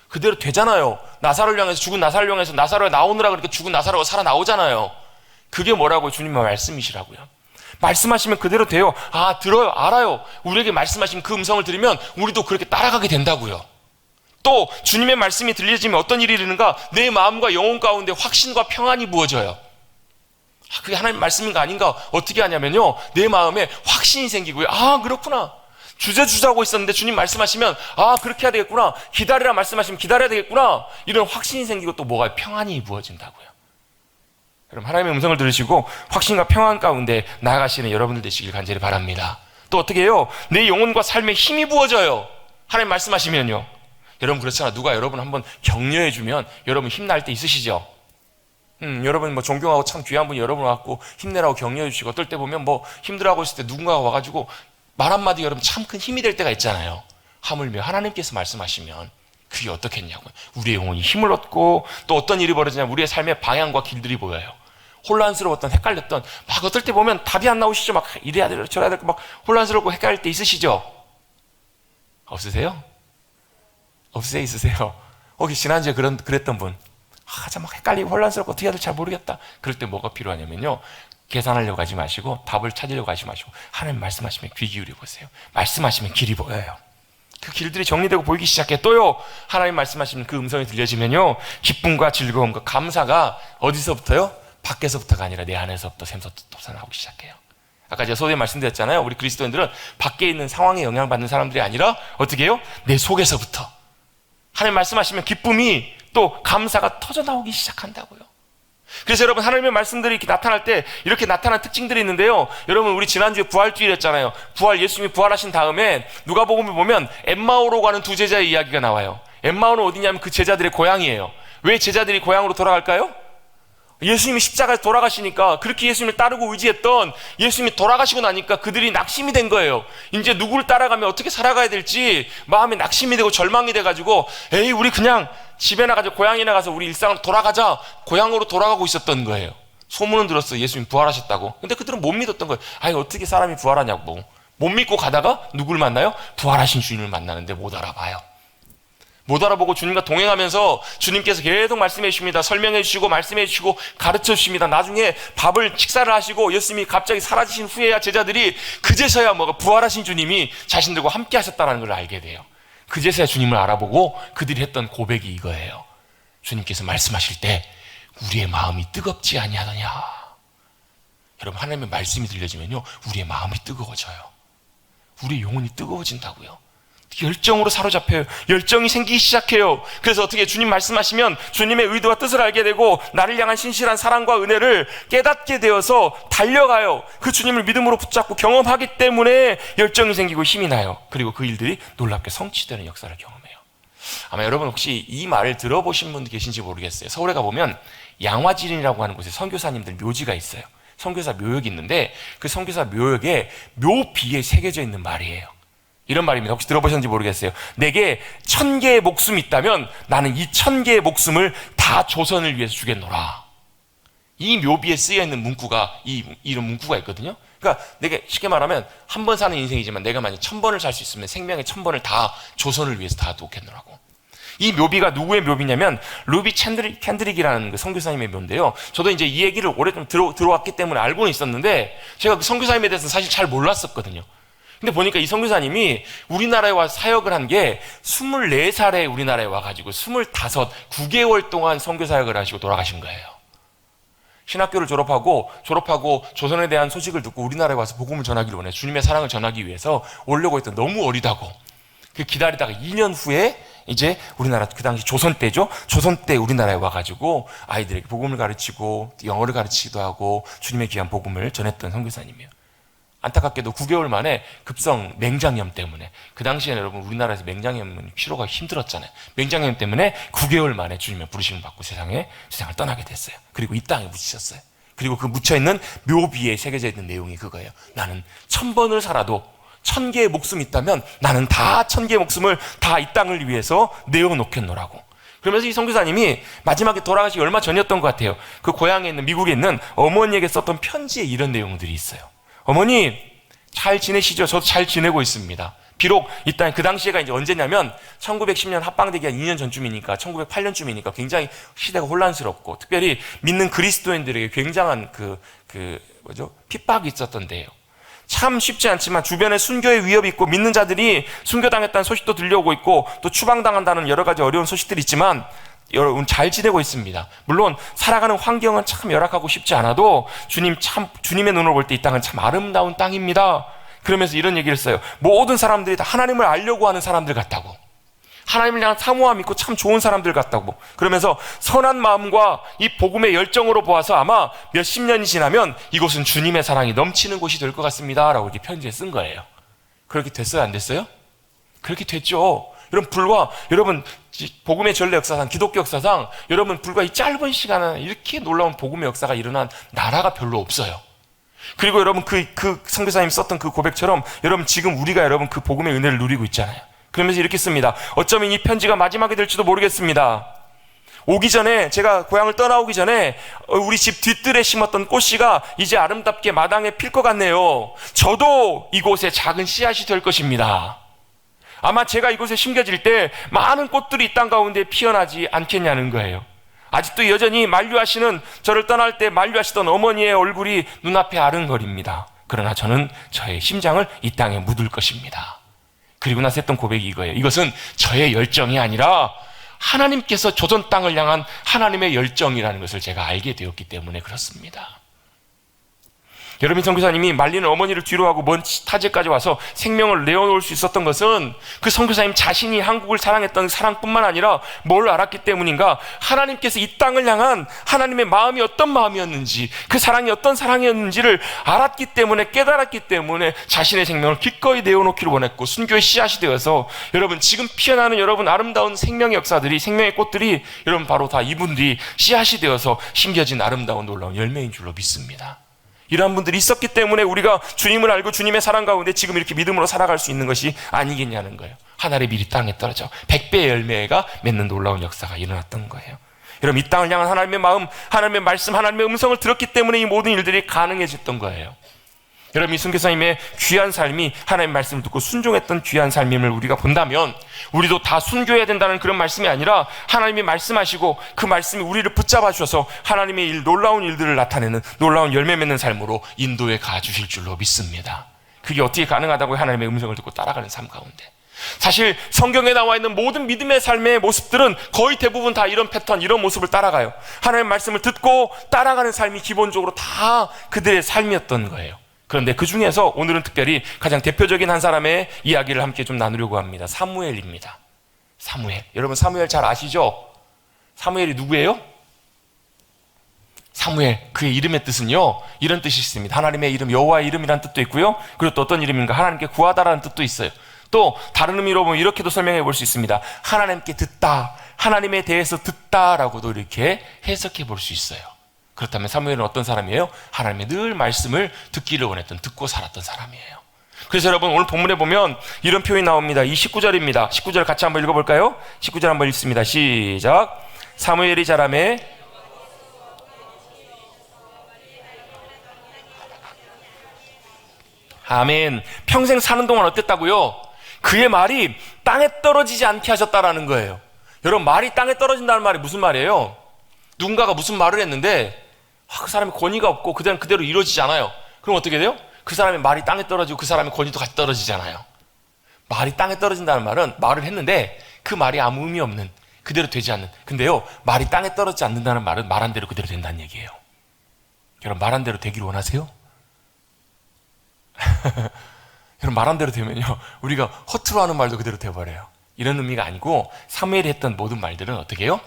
그대로 되잖아요. 나사로를 향해서, 죽은 나사로를 향해서 나사로가 나오느라 그렇게 죽은 나사로가 살아나오잖아요. 그게 뭐라고요? 주님의 말씀이시라고요. 말씀하시면 그대로 돼요. 들어요, 알아요. 우리에게 말씀하신 그 음성을 들으면 우리도 그렇게 따라가게 된다고요. 또 주님의 말씀이 들려지면 어떤 일이 일어나는가? 내 마음과 영혼 가운데 확신과 평안이 부어져요. 그게 하나님 말씀인가 아닌가 어떻게 하냐면요, 내 마음에 확신이 생기고요. 그렇구나. 주저주저하고 있었는데 주님 말씀하시면 그렇게 해야 되겠구나. 기다리라 말씀하시면 기다려야 되겠구나. 이런 확신이 생기고 또 뭐가 평안이 부어진다고요. 여러분, 하나님의 음성을 들으시고 확신과 평안 가운데 나아가시는 여러분들 되시길 간절히 바랍니다. 또 어떻게 해요? 내 영혼과 삶에 힘이 부어져요. 하나님 말씀하시면요. 여러분 그렇잖아. 누가 여러분 한번 격려해주면 여러분 힘날 때 있으시죠? 여러분 존경하고 참 귀한 분이 여러분 와갖고 힘내라고 격려해주시고, 어떨 때 보면 힘들어하고 있을 때 누군가가 와가지고 말 한마디 여러분 참 큰 힘이 될 때가 있잖아요. 하물며 하나님께서 말씀하시면 그게 어떻겠냐고요. 우리의 영혼이 힘을 얻고, 또 어떤 일이 벌어지냐면 우리의 삶의 방향과 길들이 보여요. 혼란스러웠던, 헷갈렸던, 어떨 때 보면 답이 안 나오시죠? 이래야 될, 저래야 될, 혼란스럽고 헷갈릴 때 있으시죠? 없으세요? 없으세요? 있으세요? 혹시 지난주에 그랬던 분, 헷갈리고 혼란스럽고 어떻게 해야 될지 잘 모르겠다. 그럴 때 뭐가 필요하냐면요, 계산하려고 하지 마시고 답을 찾으려고 하지 마시고 하나님 말씀하시면 귀 기울여 보세요. 말씀하시면 길이 보여요. 그 길들이 정리되고 보이기 시작해. 또요, 하나님 말씀하시는 그 음성이 들려지면요, 기쁨과 즐거움과 감사가 어디서부터요? 밖에서부터가 아니라 내 안에서부터 샘솟아나오기 시작해요. 아까 제가 소위에 말씀드렸잖아요. 우리 그리스도인들은 밖에 있는 상황에 영향받는 사람들이 아니라 어떻게 해요? 내 속에서부터 하나님 말씀하시면 기쁨이 또 감사가 터져나오기 시작한다고요. 그래서 여러분, 하나님의 말씀들이 이렇게 나타날 때 이렇게 나타난 특징들이 있는데요. 여러분, 우리 지난주에 부활주일이었잖아요. 예수님이 부활하신 다음에 누가복음을 보면 엠마오로 가는 두 제자의 이야기가 나와요. 엠마오는 어디냐면 그 제자들의 고향이에요. 왜 제자들이 고향으로 돌아갈까요? 예수님이 십자가에서 돌아가시니까, 그렇게 예수님을 따르고 의지했던 예수님이 돌아가시고 나니까 그들이 낙심이 된 거예요. 이제 누구를 따라가면 어떻게 살아가야 될지 마음에 낙심이 되고 절망이 돼가지고, 우리 그냥 집에 나가자, 고향에 나가서 우리 일상으로 돌아가자, 고향으로 돌아가고 있었던 거예요. 소문은 들었어요. 예수님 부활하셨다고. 근데 그들은 못 믿었던 거예요. 어떻게 사람이 부활하냐고. 못 믿고 가다가 누굴 만나요? 부활하신 주님을 만나는데 못 알아봐요. 못 알아보고 주님과 동행하면서 주님께서 계속 말씀해 주십니다. 설명해 주시고 말씀해 주시고 가르쳐 주십니다. 나중에 식사를 하시고 예수님이 갑자기 사라지신 후에야 제자들이 그제서야 부활하신 주님이 자신들과 함께 하셨다는 걸 알게 돼요. 그제서야 주님을 알아보고 그들이 했던 고백이 이거예요. 주님께서 말씀하실 때 우리의 마음이 뜨겁지 아니하느냐. 여러분, 하나님의 말씀이 들려지면요, 우리의 마음이 뜨거워져요. 우리의 영혼이 뜨거워진다고요. 열정으로 사로잡혀요. 열정이 생기기 시작해요. 그래서 어떻게 주님 말씀하시면 주님의 의도와 뜻을 알게 되고 나를 향한 신실한 사랑과 은혜를 깨닫게 되어서 달려가요. 그 주님을 믿음으로 붙잡고 경험하기 때문에 열정이 생기고 힘이 나요. 그리고 그 일들이 놀랍게 성취되는 역사를 경험해요. 아마 여러분 혹시 이 말을 들어보신 분 계신지 모르겠어요. 서울에 가보면 양화진이라고 하는 곳에 선교사님들 묘지가 있어요. 선교사 묘역이 있는데 그 선교사 묘역에 묘비에 새겨져 있는 말이에요. 이런 말입니다. 혹시 들어보셨는지 모르겠어요. 내게 1000개의 목숨이 있다면 나는 이 1000개의 목숨을 다 조선을 위해서 주겠노라. 이 묘비에 쓰여있는 문구가 이런 문구가 있거든요. 그러니까 내가 쉽게 말하면 한 번 사는 인생이지만 내가 만약 1000번을 살 수 있으면 생명의 1000번을 다 조선을 위해서 다 놓겠노라고. 이 묘비가 누구의 묘비냐면 루비 캔드릭이라는 그 선교사님의 묘인데요. 저도 이제 이 얘기를 오래 좀 들어왔기 때문에 알고는 있었는데 제가 그 선교사님에 대해서는 사실 잘 몰랐었거든요. 근데 보니까 이 선교사님이 우리나라에 와서 사역을 한 게 24살에 우리나라에 와가지고 25, 9개월 동안 선교 사역을 하시고 돌아가신 거예요. 신학교를 졸업하고 조선에 대한 소식을 듣고 우리나라에 와서 복음을 전하기를 원해 주님의 사랑을 전하기 위해서 오려고 했던 너무 어리다고 기다리다가 2년 후에 이제 우리나라 그 당시 조선 때죠. 조선 때 우리나라에 와가지고 아이들에게 복음을 가르치고 영어를 가르치기도 하고 주님의 귀한 복음을 전했던 선교사님이에요. 안타깝게도 9개월 만에 급성 맹장염 때문에 그 당시에는 여러분 우리나라에서 맹장염은 치료가 힘들었잖아요. 맹장염 때문에 9개월 만에 주님의 부르심을 받고 세상을 떠나게 됐어요. 그리고 이 땅에 묻히셨어요. 그리고 그 묻혀있는 묘비에 새겨져 있는 내용이 그거예요. 나는 1000번을 살아도 1000개의 목숨이 있다면 나는 다 1000개의 목숨을 다 이 땅을 위해서 내어놓겠노라고. 그러면서 이 선교사님이 마지막에 돌아가시기 얼마 전이었던 것 같아요. 그 고향에 있는 미국에 있는 어머니에게 썼던 편지에 이런 내용들이 있어요. 어머니 잘 지내시죠? 저도 잘 지내고 있습니다. 비록 일단 그 당시에가 이제 언제냐면 1910년 합방되기 한 2년 전쯤이니까 1908년쯤이니까 굉장히 시대가 혼란스럽고 특별히 믿는 그리스도인들에게 굉장한 핍박이 있었던데요. 참 쉽지 않지만 주변에 순교의 위협이 있고 믿는 자들이 순교당했다는 소식도 들려오고 있고 또 추방당한다는 여러 가지 어려운 소식들이 있지만 여러분 잘 지내고 있습니다. 물론 살아가는 환경은 참 열악하고 쉽지 않아도 주님의 눈으로 볼 때 이 땅은 참 아름다운 땅입니다. 그러면서 이런 얘기를 했어요. 모든 사람들이 다 하나님을 알려고 하는 사람들 같다고. 하나님을 향한 사모함 있고 참 좋은 사람들 같다고. 그러면서 선한 마음과 이 복음의 열정으로 보아서 아마 몇십 년이 지나면 이곳은 주님의 사랑이 넘치는 곳이 될 것 같습니다 라고 이렇게 편지에 쓴 거예요. 그렇게 됐어요? 안 됐어요? 그렇게 됐죠. 여러분 복음의 전례 역사상, 기독교 역사상 여러분 불과 이 짧은 시간에 이렇게 놀라운 복음의 역사가 일어난 나라가 별로 없어요. 그리고 여러분 그 선교사님이 썼던 그 고백처럼 여러분 지금 우리가 여러분 그 복음의 은혜를 누리고 있잖아요. 그러면서 이렇게 씁니다. 어쩌면 이 편지가 마지막이 될지도 모르겠습니다. 오기 전에 제가 고향을 떠나오기 전에 우리 집 뒷뜰에 심었던 꽃씨가 이제 아름답게 마당에 필 것 같네요. 저도 이곳에 작은 씨앗이 될 것입니다. 아마 제가 이곳에 심겨질 때 많은 꽃들이 이 땅 가운데 피어나지 않겠냐는 거예요. 아직도 여전히 만류하시는 저를 떠날 때 만류하시던 어머니의 얼굴이 눈앞에 아른거립니다. 그러나 저는 저의 심장을 이 땅에 묻을 것입니다. 그리고 나서 했던 고백이 이거예요. 이것은 저의 열정이 아니라 하나님께서 조선 땅을 향한 하나님의 열정이라는 것을 제가 알게 되었기 때문에 그렇습니다. 여러분 선교사님이 말리는 어머니를 뒤로 하고 먼 타지까지 와서 생명을 내어놓을 수 있었던 것은 그 선교사님 자신이 한국을 사랑했던 사랑뿐만 아니라 뭘 알았기 때문인가? 하나님께서 이 땅을 향한 하나님의 마음이 어떤 마음이었는지 그 사랑이 어떤 사랑이었는지를 알았기 때문에 깨달았기 때문에 자신의 생명을 기꺼이 내어놓기를 원했고 순교의 씨앗이 되어서 여러분 지금 피어나는 여러분 아름다운 생명의 역사들이 생명의 꽃들이 여러분 바로 다 이분들이 씨앗이 되어서 심겨진 아름다운 놀라운 열매인 줄로 믿습니다. 이러한 분들이 있었기 때문에 우리가 주님을 알고 주님의 사랑 가운데 지금 이렇게 믿음으로 살아갈 수 있는 것이 아니겠냐는 거예요. 하늘의 밀이 땅에 떨어져 100배의 열매가 맺는 놀라운 역사가 일어났던 거예요. 여러분 이 땅을 향한 하나님의 마음, 하나님의 말씀, 하나님의 음성을 들었기 때문에 이 모든 일들이 가능해졌던 거예요. 여러분 이 선교사님의 귀한 삶이 하나님의 말씀을 듣고 순종했던 귀한 삶임을 우리가 본다면 우리도 다 순교해야 된다는 그런 말씀이 아니라 하나님이 말씀하시고 그 말씀이 우리를 붙잡아 주셔서 하나님의 놀라운 일들을 나타내는 놀라운 열매 맺는 삶으로 인도에 가주실 줄로 믿습니다. 그게 어떻게 가능하다고 하나님의 음성을 듣고 따라가는 삶 가운데. 사실 성경에 나와 있는 모든 믿음의 삶의 모습들은 거의 대부분 다 이런 패턴, 이런 모습을 따라가요. 하나님의 말씀을 듣고 따라가는 삶이 기본적으로 다 그들의 삶이었던 거예요. 그런데 그 중에서 오늘은 특별히 가장 대표적인 한 사람의 이야기를 함께 좀 나누려고 합니다. 사무엘입니다. 사무엘. 여러분 사무엘 잘 아시죠? 사무엘이 누구예요? 사무엘, 그의 이름의 뜻은요 이런 뜻이 있습니다. 하나님의 이름, 여호와의 이름이라는 뜻도 있고요. 그리고 또 어떤 이름인가? 하나님께 구하다라는 뜻도 있어요. 또 다른 의미로 보면 이렇게도 설명해 볼 수 있습니다. 하나님께 듣다, 하나님에 대해서 듣다라고도 이렇게 해석해 볼 수 있어요. 그렇다면 사무엘은 어떤 사람이에요? 하나님의 늘 말씀을 듣기를 원했던, 듣고 살았던 사람이에요. 그래서 여러분 오늘 본문에 보면 이런 표현이 나옵니다. 이 19절입니다. 19절 같이 한번 읽어볼까요? 19절 한번 읽습니다. 시작. 사무엘이 자라매 아멘. 평생 사는 동안 어땠다고요? 그의 말이 땅에 떨어지지 않게 하셨다라는 거예요. 여러분, 말이 땅에 떨어진다는 말이 무슨 말이에요? 누군가가 무슨 말을 했는데 그 사람이 권위가 없고 그대로 이루어지지 않아요. 그럼 어떻게 돼요? 그 사람의 말이 땅에 떨어지고 그 사람의 권위도 같이 떨어지잖아요. 말이 땅에 떨어진다는 말은 말을 했는데 그 말이 아무 의미 없는, 그대로 되지 않는. 근데요, 말이 땅에 떨어지지 않는다는 말은 말한 대로 그대로 된다는 얘기예요. 여러분, 말한 대로 되기를 원하세요? 여러분, 말한 대로 되면요, 우리가 허투루 하는 말도 그대로 되어버려요. 이런 의미가 아니고 사무엘이 했던 모든 말들은 어떻게 해요?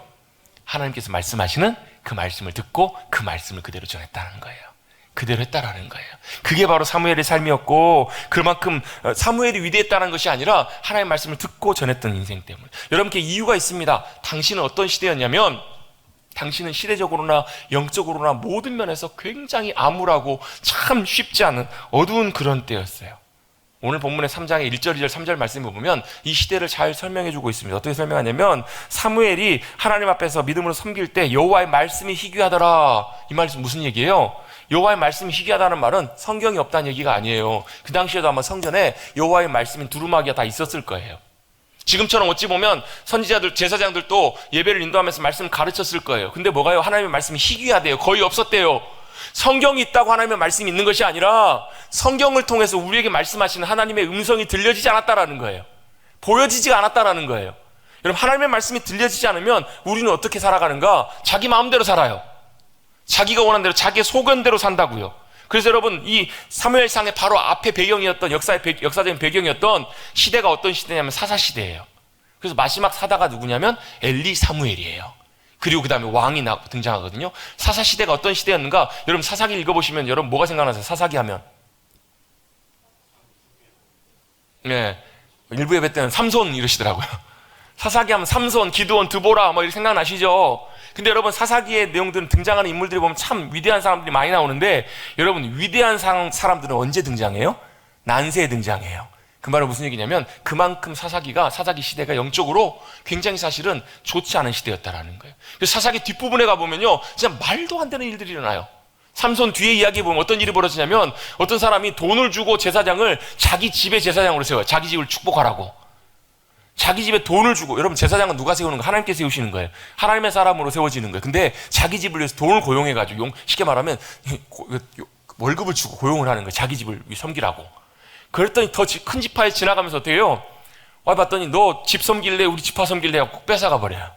하나님께서 말씀하시는 그 말씀을 듣고 그 말씀을 그대로 전했다는 거예요. 그대로 했다라는 거예요. 그게 바로 사무엘의 삶이었고, 그만큼 사무엘이 위대했다는 것이 아니라 하나님의 말씀을 듣고 전했던 인생 때문에. 여러분께 이유가 있습니다. 당신은 어떤 시대였냐면, 당신은 시대적으로나 영적으로나 모든 면에서 굉장히 암울하고 참 쉽지 않은 어두운 그런 때였어요. 오늘 본문의 3장의 1절, 2절, 3절 말씀을 보면 이 시대를 잘 설명해 주고 있습니다. 어떻게 설명하냐면, 사무엘이 하나님 앞에서 믿음으로 섬길 때 여호와의 말씀이 희귀하더라. 이 말씀 무슨 얘기예요? 여호와의 말씀이 희귀하다는 말은 성경이 없다는 얘기가 아니에요. 그 당시에도 아마 성전에 여호와의 말씀인 두루마기가 다 있었을 거예요. 지금처럼 어찌 보면 선지자들, 제사장들도 예배를 인도하면서 말씀을 가르쳤을 거예요. 근데 뭐가요? 하나님의 말씀이 희귀하대요. 거의 없었대요. 성경이 있다고 하나님의 말씀이 있는 것이 아니라 성경을 통해서 우리에게 말씀하시는 하나님의 음성이 들려지지 않았다라는 거예요. 보여지지 않았다라는 거예요. 여러분, 하나님의 말씀이 들려지지 않으면 우리는 어떻게 살아가는가? 자기 마음대로 살아요. 자기가 원하는 대로, 자기의 소견대로 산다고요. 그래서 여러분, 이 사무엘상의 바로 앞에 배경이었던 역사적인 배경이었던 시대가 어떤 시대냐면 사사시대예요. 그래서 마지막 사다가 누구냐면 엘리 사무엘이에요. 그리고 그 다음에 왕이 등장하거든요. 사사시대가 어떤 시대였는가? 여러분, 사사기 읽어보시면 여러분 뭐가 생각나세요? 사사기 하면. 네, 일부 예배 때는 삼손 이러시더라고요. 사사기 하면 삼손, 기드온, 드보라 뭐 이렇게 생각나시죠? 근데 여러분, 사사기의 내용들은 등장하는 인물들이 보면 참 위대한 사람들이 많이 나오는데, 여러분, 위대한 사람들은 언제 등장해요? 난세에 등장해요. 그 말은 무슨 얘기냐면 그만큼 사사기 시대가 영적으로 굉장히 사실은 좋지 않은 시대였다라는 거예요. 그래서 사사기 뒷부분에 가보면요, 진짜 말도 안 되는 일들이 일어나요. 삼손 뒤에 이야기해 보면 어떤 일이 벌어지냐면, 어떤 사람이 돈을 주고 제사장을 자기 집의 제사장으로 세워요. 자기 집을 축복하라고. 자기 집에 돈을 주고, 여러분, 제사장은 누가 세우는 거예요? 하나님께 세우시는 거예요. 하나님의 사람으로 세워지는 거예요. 근데 자기 집을 위해서 돈을 고용해가지고, 쉽게 말하면 월급을 주고 고용을 하는 거예요. 자기 집을 섬기라고. 그랬더니 더 큰 지파에 지나가면서 어떻게 해요? 봤더니 너 집 섬길래, 우리 지파 섬길래 하고 꼭 뺏어가 버려요.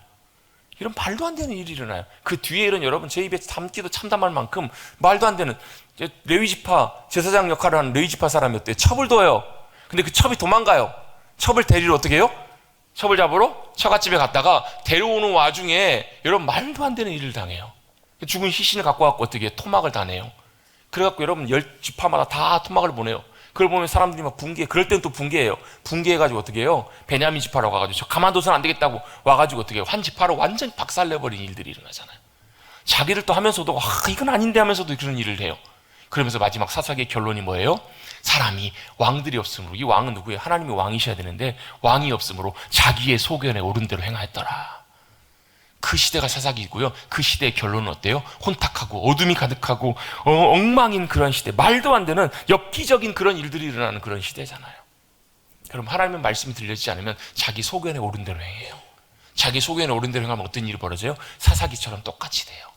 이런 말도 안 되는 일이 일어나요. 그 뒤에 일은 여러분, 제 입에 담기도 참담할 만큼 말도 안 되는, 레위 지파 제사장 역할을 하는 레위 지파 사람이었대요. 첩을 둬요. 근데 그 첩이 도망가요. 첩을 데리러 어떻게 해요? 첩을 잡으러 처갓집에 갔다가 데려오는 와중에 여러분, 말도 안 되는 일을 당해요. 죽은 시신을 갖고 왔고 어떻게 해요? 토막을 다 내요. 그래갖고 여러분, 10지파마다 다 토막을 보내요. 그걸 보면 사람들이 막 그럴 땐 또 붕괴해요. 붕괴해가지고 어떻게 해요? 베냐민 지파라고 와가지고 저 가만둬서는 안 되겠다고 와가지고 어떻게 해요? 한 지파로 완전히 박살내버린 일들이 일어나잖아요. 자기들 또 하면서도 이건 아닌데 하면서도 그런 일을 해요. 그러면서 마지막 사사기의 결론이 뭐예요? 사람이, 왕들이 없으므로, 이 왕은 누구예요? 하나님이 왕이셔야 되는데 왕이 없으므로 자기의 소견에 옳은 대로 행하였더라. 그 시대가 사사기이고요. 그 시대의 결론은 어때요? 혼탁하고 어둠이 가득하고 엉망인 그런 시대, 말도 안 되는 엽기적인 그런 일들이 일어나는 그런 시대잖아요. 그럼 하나님의 말씀이 들려지지 않으면 자기 소견에 옳은 대로 행해요. 자기 소견에 옳은 대로 행하면 어떤 일이 벌어져요? 사사기처럼 똑같이 돼요.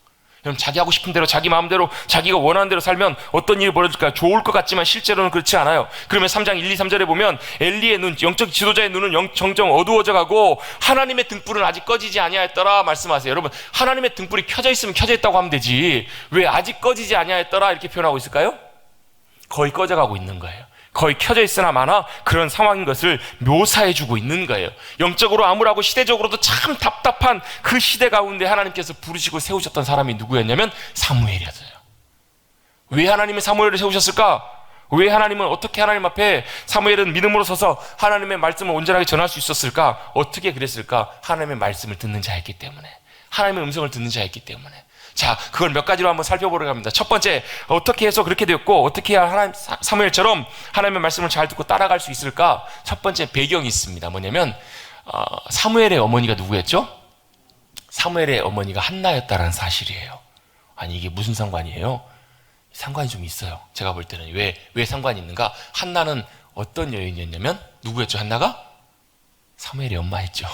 그럼 자기 하고 싶은 대로, 자기 마음대로, 자기가 원하는 대로 살면 어떤 일이 벌어질까요? 좋을 것 같지만 실제로는 그렇지 않아요. 그러면 3장 1, 2, 3절에 보면 엘리의 눈, 영적 지도자의 눈은 점점 어두워져 가고 하나님의 등불은 아직 꺼지지 아니하였더라 말씀하세요. 여러분, 하나님의 등불이 켜져 있으면 켜져 있다고 하면 되지, 왜 아직 꺼지지 아니하였더라 이렇게 표현하고 있을까요? 거의 꺼져가고 있는 거예요. 거의 켜져 있으나 마나 그런 상황인 것을 묘사해주고 있는 거예요. 영적으로 암울하고 시대적으로도 참 답답한 그 시대 가운데 하나님께서 부르시고 세우셨던 사람이 누구였냐면 사무엘이었어요. 왜 하나님이 사무엘을 세우셨을까? 왜 하나님은, 어떻게 하나님 앞에 사무엘은 믿음으로 서서 하나님의 말씀을 온전하게 전할 수 있었을까? 어떻게 그랬을까? 하나님의 말씀을 듣는 자였기 때문에, 하나님의 음성을 듣는 자였기 때문에. 자, 그걸 몇 가지로 한번 살펴보려고 합니다. 첫 번째, 어떻게 해서 그렇게 되었고 어떻게 해야 사무엘처럼 하나님의 말씀을 잘 듣고 따라갈 수 있을까? 첫 번째 배경이 있습니다. 뭐냐면 사무엘의 어머니가 누구였죠? 사무엘의 어머니가 한나였다라는 사실이에요. 아니, 이게 무슨 상관이에요? 상관이 좀 있어요. 제가 볼 때는 왜 상관이 있는가? 한나는 어떤 여인이었냐면 누구였죠? 한나가? 사무엘의 엄마였죠.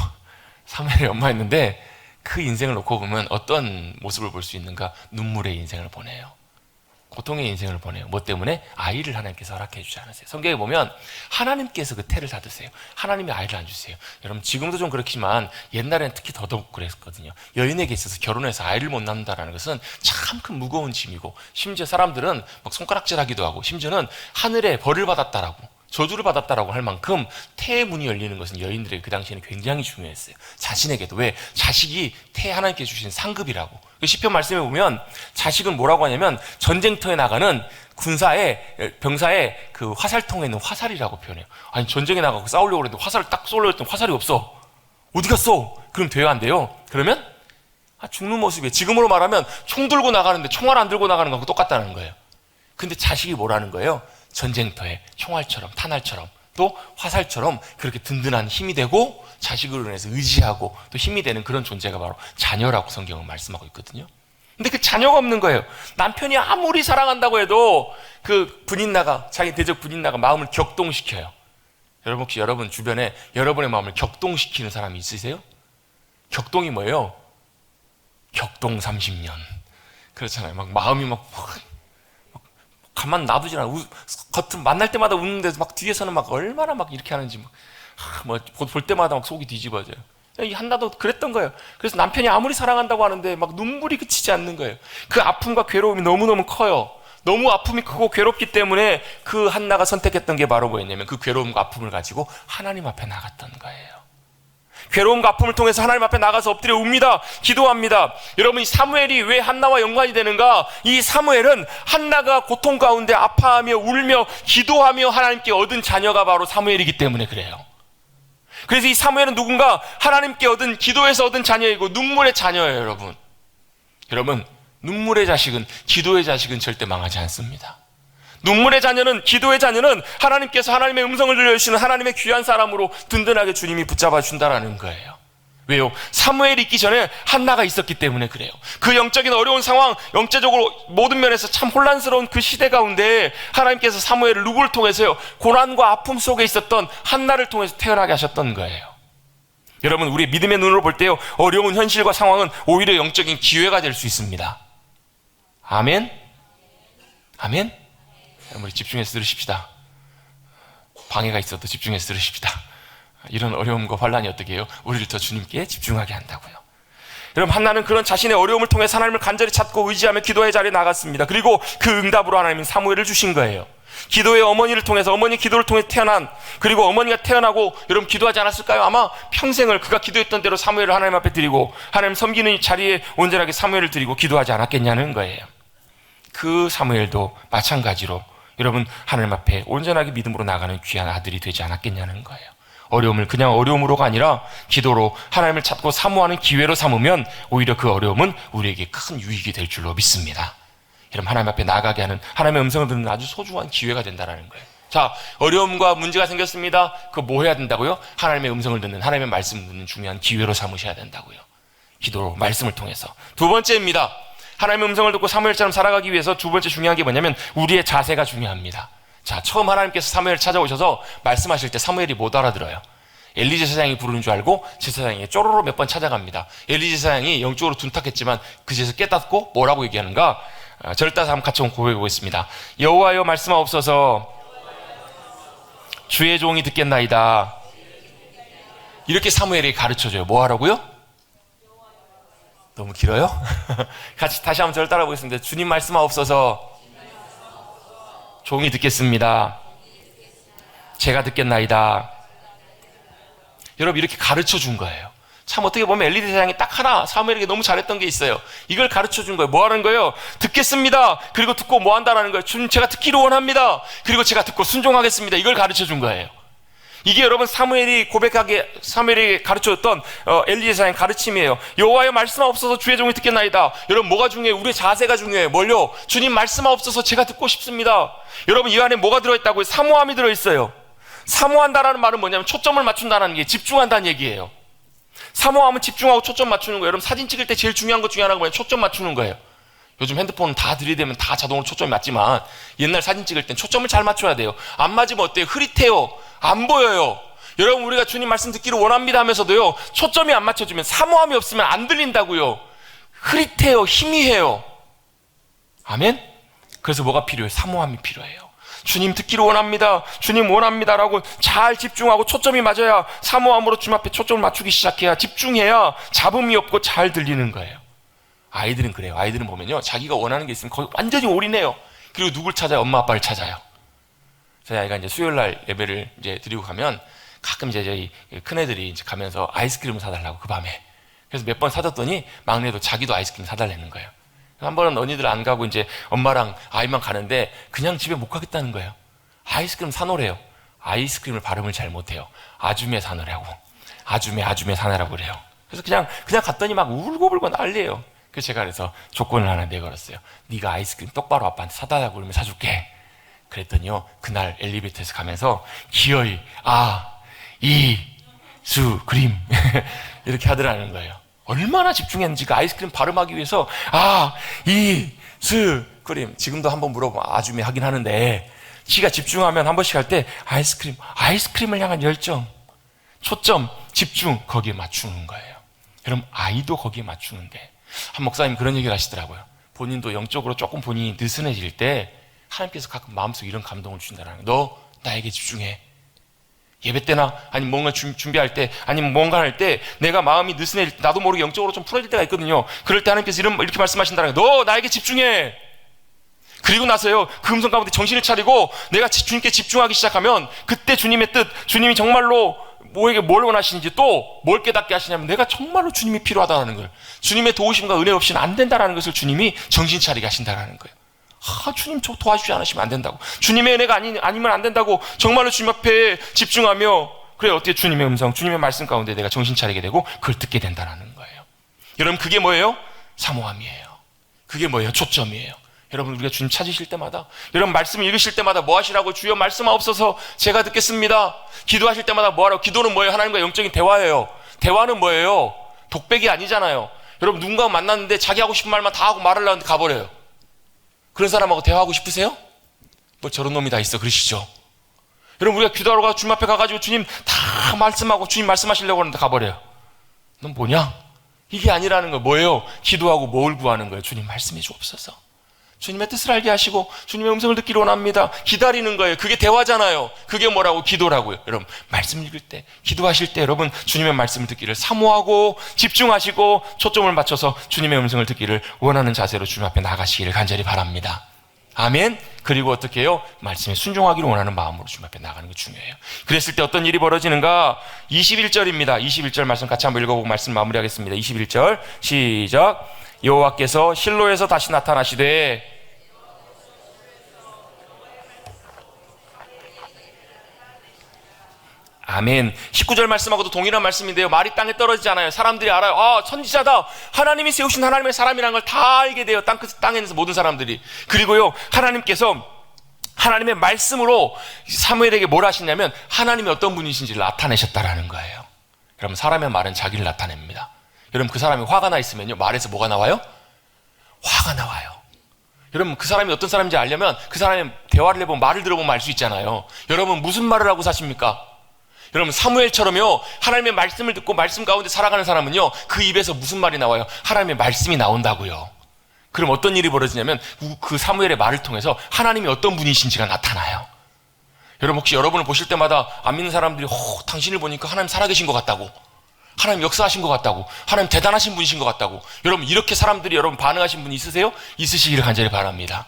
사무엘이 연마했는데 그 인생을 놓고 보면 어떤 모습을 볼 수 있는가? 눈물의 인생을 보내요. 고통의 인생을 보내요. 뭐 때문에? 아이를 하나님께서 허락해 주지 않으세요. 성경에 보면 하나님께서 그 태를 닫으세요. 하나님이 아이를 안 주세요. 여러분 지금도 좀 그렇지만 옛날에는 특히 더더욱 그랬거든요. 여인에게 있어서 결혼해서 아이를 못 낳는다는 것은 참 큰 무거운 짐이고, 심지어 사람들은 막 손가락질하기도 하고, 심지어는 하늘에 벌을 받았다라고, 저주를 받았다라고 할 만큼 태의 문이 열리는 것은 여인들에게 그 당시에는 굉장히 중요했어요. 자신에게도. 왜? 자식이 태 하나님께 주신 상급이라고. 시편 말씀에 보면 자식은 뭐라고 하냐면 전쟁터에 나가는 군사의 병사의 그 화살통에 있는 화살이라고 표현해요. 아니 전쟁에 나가고 싸우려고 그랬는데 화살을 딱 쏘려고 했더니 화살이 없어. 어디 갔어? 그럼 돼요 안 돼요? 그러면 죽는 모습이에요. 지금으로 말하면 총 들고 나가는데 총알 안 들고 나가는 거하고 똑같다는 거예요. 근데 자식이 뭐라는 거예요? 전쟁터에 총알처럼 탄알처럼 또 화살처럼 그렇게 든든한 힘이 되고, 자식으로 인해서 의지하고 또 힘이 되는 그런 존재가 바로 자녀라고 성경은 말씀하고 있거든요. 근데 그 자녀가 없는 거예요. 남편이 아무리 사랑한다고 해도 그 분인나가, 자기 대적 분인나가 마음을 격동시켜요. 여러분 혹시 여러분 주변에 여러분의 마음을 격동시키는 사람이 있으세요? 격동이 뭐예요? 격동 30년. 그렇잖아요. 막 마음이 막 가만 놔두질 않아. 겉은 만날 때마다 웃는데도 막 뒤에서는 막 얼마나 막 이렇게 하는지 볼 때마다 막 속이 뒤집어져요. 이 한나도 그랬던 거예요. 그래서 남편이 아무리 사랑한다고 하는데 막 눈물이 그치지 않는 거예요. 그 아픔과 괴로움이 너무너무 커요. 너무 아픔이 크고 괴롭기 때문에 그 한나가 선택했던 게 바로 뭐였냐면 그 괴로움과 아픔을 가지고 하나님 앞에 나갔던 거예요. 괴로움과 아픔을 통해서 하나님 앞에 나가서 엎드려 웁니다. 기도합니다. 여러분 이 사무엘이 왜 한나와 연관이 되는가? 이 사무엘은 한나가 고통 가운데 아파하며 울며 기도하며 하나님께 얻은 자녀가 바로 사무엘이기 때문에 그래요. 그래서 이 사무엘은 누군가 하나님께 얻은, 기도에서 얻은 자녀이고 눈물의 자녀예요. 여러분 눈물의 자식은, 기도의 자식은 절대 망하지 않습니다. 눈물의 자녀는, 기도의 자녀는 하나님께서 하나님의 음성을 들려주시는 하나님의 귀한 사람으로 든든하게 주님이 붙잡아 준다라는 거예요. 왜요? 사무엘이 있기 전에 한나가 있었기 때문에 그래요. 그 영적인 어려운 상황, 영적으로 모든 면에서 참 혼란스러운 그 시대 가운데 하나님께서 사무엘을 누구를 통해서요? 고난과 아픔 속에 있었던 한나를 통해서 태어나게 하셨던 거예요. 여러분 우리의 믿음의 눈으로 볼 때요, 어려운 현실과 상황은 오히려 영적인 기회가 될 수 있습니다. 아멘? 아멘? 우리 집중해서 들으십시다. 방해가 있어도 집중해서 들으십시다. 이런 어려움과 환란이 어떻게 해요? 우리를 더 주님께 집중하게 한다고요. 여러분 한나는 그런 자신의 어려움을 통해 하나님을 간절히 찾고 의지하며 기도의 자리에 나갔습니다. 그리고 그 응답으로 하나님은 사무엘을 주신 거예요. 기도의 어머니를 통해서, 어머니 기도를 통해 태어난, 그리고 어머니가 태어나고 여러분 기도하지 않았을까요? 아마 평생을 그가 기도했던 대로 사무엘을 하나님 앞에 드리고 하나님 섬기는 이 자리에 온전하게 사무엘을 드리고 기도하지 않았겠냐는 거예요. 그 사무엘도 마찬가지로 여러분 하나님 앞에 온전하게 믿음으로 나가는 귀한 아들이 되지 않았겠냐는 거예요. 어려움을 그냥 어려움으로가 아니라 기도로 하나님을 찾고 사모하는 기회로 삼으면 오히려 그 어려움은 우리에게 큰 유익이 될 줄로 믿습니다. 여러분 하나님 앞에 나가게 하는, 하나님의 음성을 듣는 아주 소중한 기회가 된다는 거예요. 자, 어려움과 문제가 생겼습니다. 그거 뭐 해야 된다고요? 하나님의 음성을 듣는, 하나님의 말씀을 듣는 중요한 기회로 삼으셔야 된다고요. 기도로, 말씀을 통해서. 두 번째입니다. 하나님의 음성을 듣고 사무엘처럼 살아가기 위해서 두 번째 중요한 게 뭐냐면 우리의 자세가 중요합니다. 자, 처음 하나님께서 사무엘을 찾아오셔서 말씀하실 때 사무엘이 못 알아들어요. 엘리 제사장이 부르는 줄 알고 제사장이 쪼로로 몇 번 찾아갑니다. 엘리 제사장이 영적으로 둔탁했지만 그제서 깨닫고 뭐라고 얘기하는가? 저를 따라서 한번 같이 고백해 보겠습니다. 여호와여 말씀하옵소서, 주의 종이 듣겠나이다. 이렇게 사무엘이 가르쳐줘요. 뭐 하라고요? 너무 길어요? 같이 다시 한번 저를 따라 보겠습니다. 주님 말씀하옵소서, 종이 듣겠습니다. 제가 듣겠나이다. 여러분 이렇게 가르쳐 준 거예요. 참 어떻게 보면 엘리 제사장이 딱 하나 사무엘에게 너무 잘했던 게 있어요. 이걸 가르쳐 준 거예요. 뭐 하는 거예요? 듣겠습니다. 그리고 듣고 뭐 한다라는 거예요. 주님 제가 듣기를 원합니다. 그리고 제가 듣고 순종하겠습니다. 이걸 가르쳐 준 거예요. 이게 여러분 사무엘이 가르쳐줬던 엘리 제사장의 가르침이에요. 여호와여 말씀하옵소서, 주의 종이 듣겠나이다. 여러분 뭐가 중요해요? 우리의 자세가 중요해요. 뭘요? 주님 말씀하옵소서, 제가 듣고 싶습니다. 여러분 이 안에 뭐가 들어있다고요? 사모함이 들어있어요. 사모한다라는 말은 뭐냐면 초점을 맞춘다는 게, 집중한다는 얘기예요. 사모하면 집중하고 초점 맞추는 거예요. 여러분 사진 찍을 때 제일 중요한 것 중에 하나가 뭐냐면 초점 맞추는 거예요. 요즘 핸드폰은 다 들이대면 다 자동으로 초점이 맞지만 옛날 사진 찍을 땐 초점을 잘 맞춰야 돼요. 안 맞으면 어때요? 흐릿해요. 안 보여요. 여러분, 우리가 주님 말씀 듣기를 원합니다 하면서도요, 초점이 안 맞춰지면, 사모함이 없으면 안 들린다고요. 흐릿해요. 희미해요. 아멘? 그래서 뭐가 필요해요? 사모함이 필요해요. 주님 듣기를 원합니다. 주님 원합니다라고 잘 집중하고 초점이 맞아야, 사모함으로 주님 앞에 초점을 맞추기 시작해야, 집중해야 잡음이 없고 잘 들리는 거예요. 아이들은 그래요. 아이들은 보면요, 자기가 원하는 게 있으면 거기 완전히 올인해요. 그리고 누굴 찾아요? 엄마 아빠를 찾아요. 저희 아이가 이제 수요일 날 예배를 이제 드리고 가면 가끔 이제 저희 큰애들이 이제 가면서 아이스크림을 사달라고, 그 밤에. 그래서 몇 번 사줬더니 막내도 자기도 아이스크림 사달라는 거예요. 한 번은 언니들 안 가고 이제 엄마랑 아이만 가는데 그냥 집에 못 가겠다는 거예요. 아이스크림 사놓으래요. 아이스크림을 발음을 잘 못해요. 아주메 사놓으라고. 아주메 사놓으라고 그래요. 그래서 그냥 갔더니 막 울고불고 난리예요. 그래서 제가 그래서 조건을 하나 내걸었어요. 네가 아이스크림 똑바로 아빠한테 사달라고 그러면 사줄게. 그랬더니요, 그날 엘리베이터에서 가면서 기어이 그림 이렇게 하더라는 거예요. 얼마나 집중했는지 그 아이스크림 발음하기 위해서 그림. 지금도 한번 물어보면 아주메 하긴 하는데, 지가 집중하면 한 번씩 할 때 아이스크림을 향한 열정, 초점, 집중, 거기에 맞추는 거예요. 여러분, 아이도 거기에 맞추는데, 한 목사님 그런 얘기를 하시더라고요. 본인도 영적으로 조금 본인이 느슨해질 때 하나님께서 가끔 마음속에 이런 감동을 주신다는 거예요. 너 나에게 집중해. 예배 때나 아니면 뭔가 준비할 때, 아니면 뭔가 할 때 내가 마음이 느슨해질 때, 나도 모르게 영적으로 좀 풀어질 때가 있거든요. 그럴 때 하나님께서 이렇게 말씀하신다는 거예요. 너 나에게 집중해. 그리고 나서요, 그 음성 가운데 정신을 차리고 내가 주님께 집중하기 시작하면, 그때 주님의 뜻, 주님이 정말로 뭐에게 뭘 원하시는지, 또 뭘 깨닫게 하시냐면, 내가 정말로 주님이 필요하다는 거예요. 주님의 도우심과 은혜 없이는 안 된다는 것을 주님이 정신 차리게 하신다는 거예요. 주님 저 도와주지 않으시면 안 된다고, 주님의 은혜가 아니면 안 된다고, 정말로 주님 앞에 집중하며, 그래 어떻게 주님의 음성, 주님의 말씀 가운데 내가 정신 차리게 되고 그걸 듣게 된다는 거예요. 여러분, 그게 뭐예요? 사모함이에요. 그게 뭐예요? 초점이에요. 여러분, 우리가 주님 찾으실 때마다, 여러분 말씀 읽으실 때마다 뭐 하시라고? 주여 말씀하옵소서, 제가 듣겠습니다. 기도하실 때마다 뭐 하라고? 기도는 뭐예요? 하나님과 영적인 대화예요. 대화는 뭐예요? 독백이 아니잖아요. 여러분, 누군가 만났는데 자기 하고 싶은 말만 다 하고 말을 하는데 가버려요. 그런 사람하고 대화하고 싶으세요? 뭐 저런 놈이 다 있어 그러시죠? 여러분, 우리가 기도하러 가서 주님 앞에 가가지고 주님 다 말씀하고 주님 말씀하시려고 하는데 가버려요. 넌 뭐냐? 이게 아니라는 거예요. 뭐예요? 기도하고 뭘 구하는 거예요? 주님 말씀해 주옵소서. 주님의 뜻을 알게 하시고 주님의 음성을 듣기를 원합니다. 기다리는 거예요. 그게 대화잖아요. 그게 뭐라고? 기도라고요. 여러분, 말씀 읽을 때, 기도하실 때 여러분 주님의 말씀을 듣기를 사모하고 집중하시고 초점을 맞춰서 주님의 음성을 듣기를 원하는 자세로 주님 앞에 나가시기를 간절히 바랍니다. 아멘. 그리고 어떻게 해요? 말씀에 순종하기를 원하는 마음으로 주님 앞에 나가는 게 중요해요. 그랬을 때 어떤 일이 벌어지는가? 21절입니다. 21절 말씀 같이 한번 읽어보고 말씀 마무리하겠습니다. 21절 시작. 여호와께서 실로에서 다시 나타나시되, 아멘. 19절 말씀하고도 동일한 말씀인데요, 말이 땅에 떨어지지 않아요. 사람들이 알아요. 선지자다, 하나님이 세우신 하나님의 사람이라는 걸 다 알게 돼요. 땅에 있는 모든 사람들이. 그리고요, 하나님께서 하나님의 말씀으로 사무엘에게 뭘 하시냐면 하나님이 어떤 분이신지를 나타내셨다라는 거예요. 여러분, 사람의 말은 자기를 나타냅니다. 여러분, 그 사람이 화가 나 있으면요, 말에서 뭐가 나와요? 화가 나와요. 여러분, 그 사람이 어떤 사람인지 알려면 그 사람의 대화를 해보면, 말을 들어보면 알 수 있잖아요. 여러분, 무슨 말을 하고 사십니까? 여러분, 사무엘처럼요, 하나님의 말씀을 듣고 말씀 가운데 살아가는 사람은요, 그 입에서 무슨 말이 나와요? 하나님의 말씀이 나온다고요. 그럼 어떤 일이 벌어지냐면 그 사무엘의 말을 통해서 하나님이 어떤 분이신지가 나타나요. 여러분, 혹시 여러분을 보실 때마다 안 믿는 사람들이 당신을 보니까 하나님 살아계신 것 같다고, 하나님 역사하신 것 같다고, 하나님 대단하신 분이신 것 같다고, 여러분 이렇게 사람들이 여러분 반응하신 분이 있으세요? 있으시기를 간절히 바랍니다.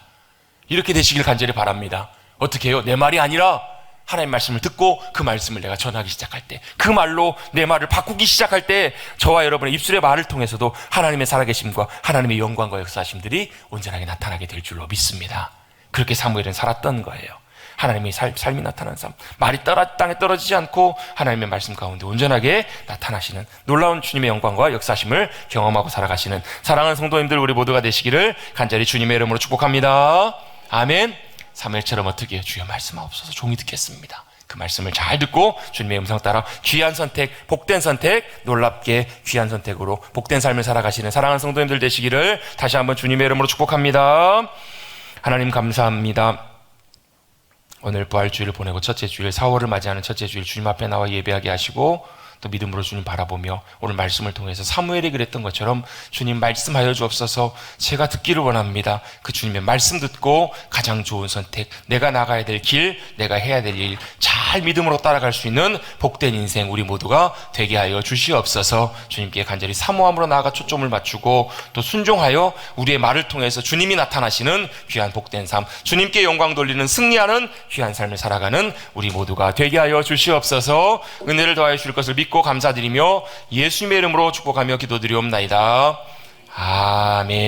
이렇게 되시기를 간절히 바랍니다. 어떻게 해요? 내 말이 아니라 하나님 말씀을 듣고 그 말씀을 내가 전하기 시작할 때, 그 말로 내 말을 바꾸기 시작할 때, 저와 여러분의 입술의 말을 통해서도 하나님의 살아계심과 하나님의 영광과 역사하심들이 온전하게 나타나게 될 줄로 믿습니다. 그렇게 사무엘은 살았던 거예요. 하나님의 삶이 나타난 삶, 말이 땅에 떨어지지 않고 하나님의 말씀 가운데 온전하게 나타나시는 놀라운 주님의 영광과 역사심을 경험하고 살아가시는 사랑하는 성도님들, 우리 모두가 되시기를 간절히 주님의 이름으로 축복합니다. 아멘. 사무엘처럼 어떻게 해요? 주여 말씀하옵소서, 종이 듣겠습니다. 그 말씀을 잘 듣고 주님의 음성 따라 귀한 선택, 복된 선택, 놀랍게 귀한 선택으로 복된 삶을 살아가시는 사랑하는 성도님들 되시기를 다시 한번 주님의 이름으로 축복합니다. 하나님 감사합니다. 오늘 부활주일을 보내고 첫째 주일 4월을 맞이하는 첫째 주일 주님 앞에 나와 예배하게 하시고 또 믿음으로 주님 바라보며 오늘 말씀을 통해서 사무엘이 그랬던 것처럼 주님 말씀하여 주옵소서. 제가 듣기를 원합니다. 그 주님의 말씀 듣고 가장 좋은 선택, 내가 나가야 될 길, 내가 해야 될 일 잘 믿음으로 따라갈 수 있는 복된 인생 우리 모두가 되게 하여 주시옵소서. 주님께 간절히 사모함으로 나아가 초점을 맞추고 또 순종하여 우리의 말을 통해서 주님이 나타나시는 귀한 복된 삶, 주님께 영광 돌리는 승리하는 귀한 삶을 살아가는 우리 모두가 되게 하여 주시옵소서. 은혜를 더하여 주실 것을 믿고 감사드리며 예수님의 이름으로 축복하며 기도드리옵나이다. 아멘.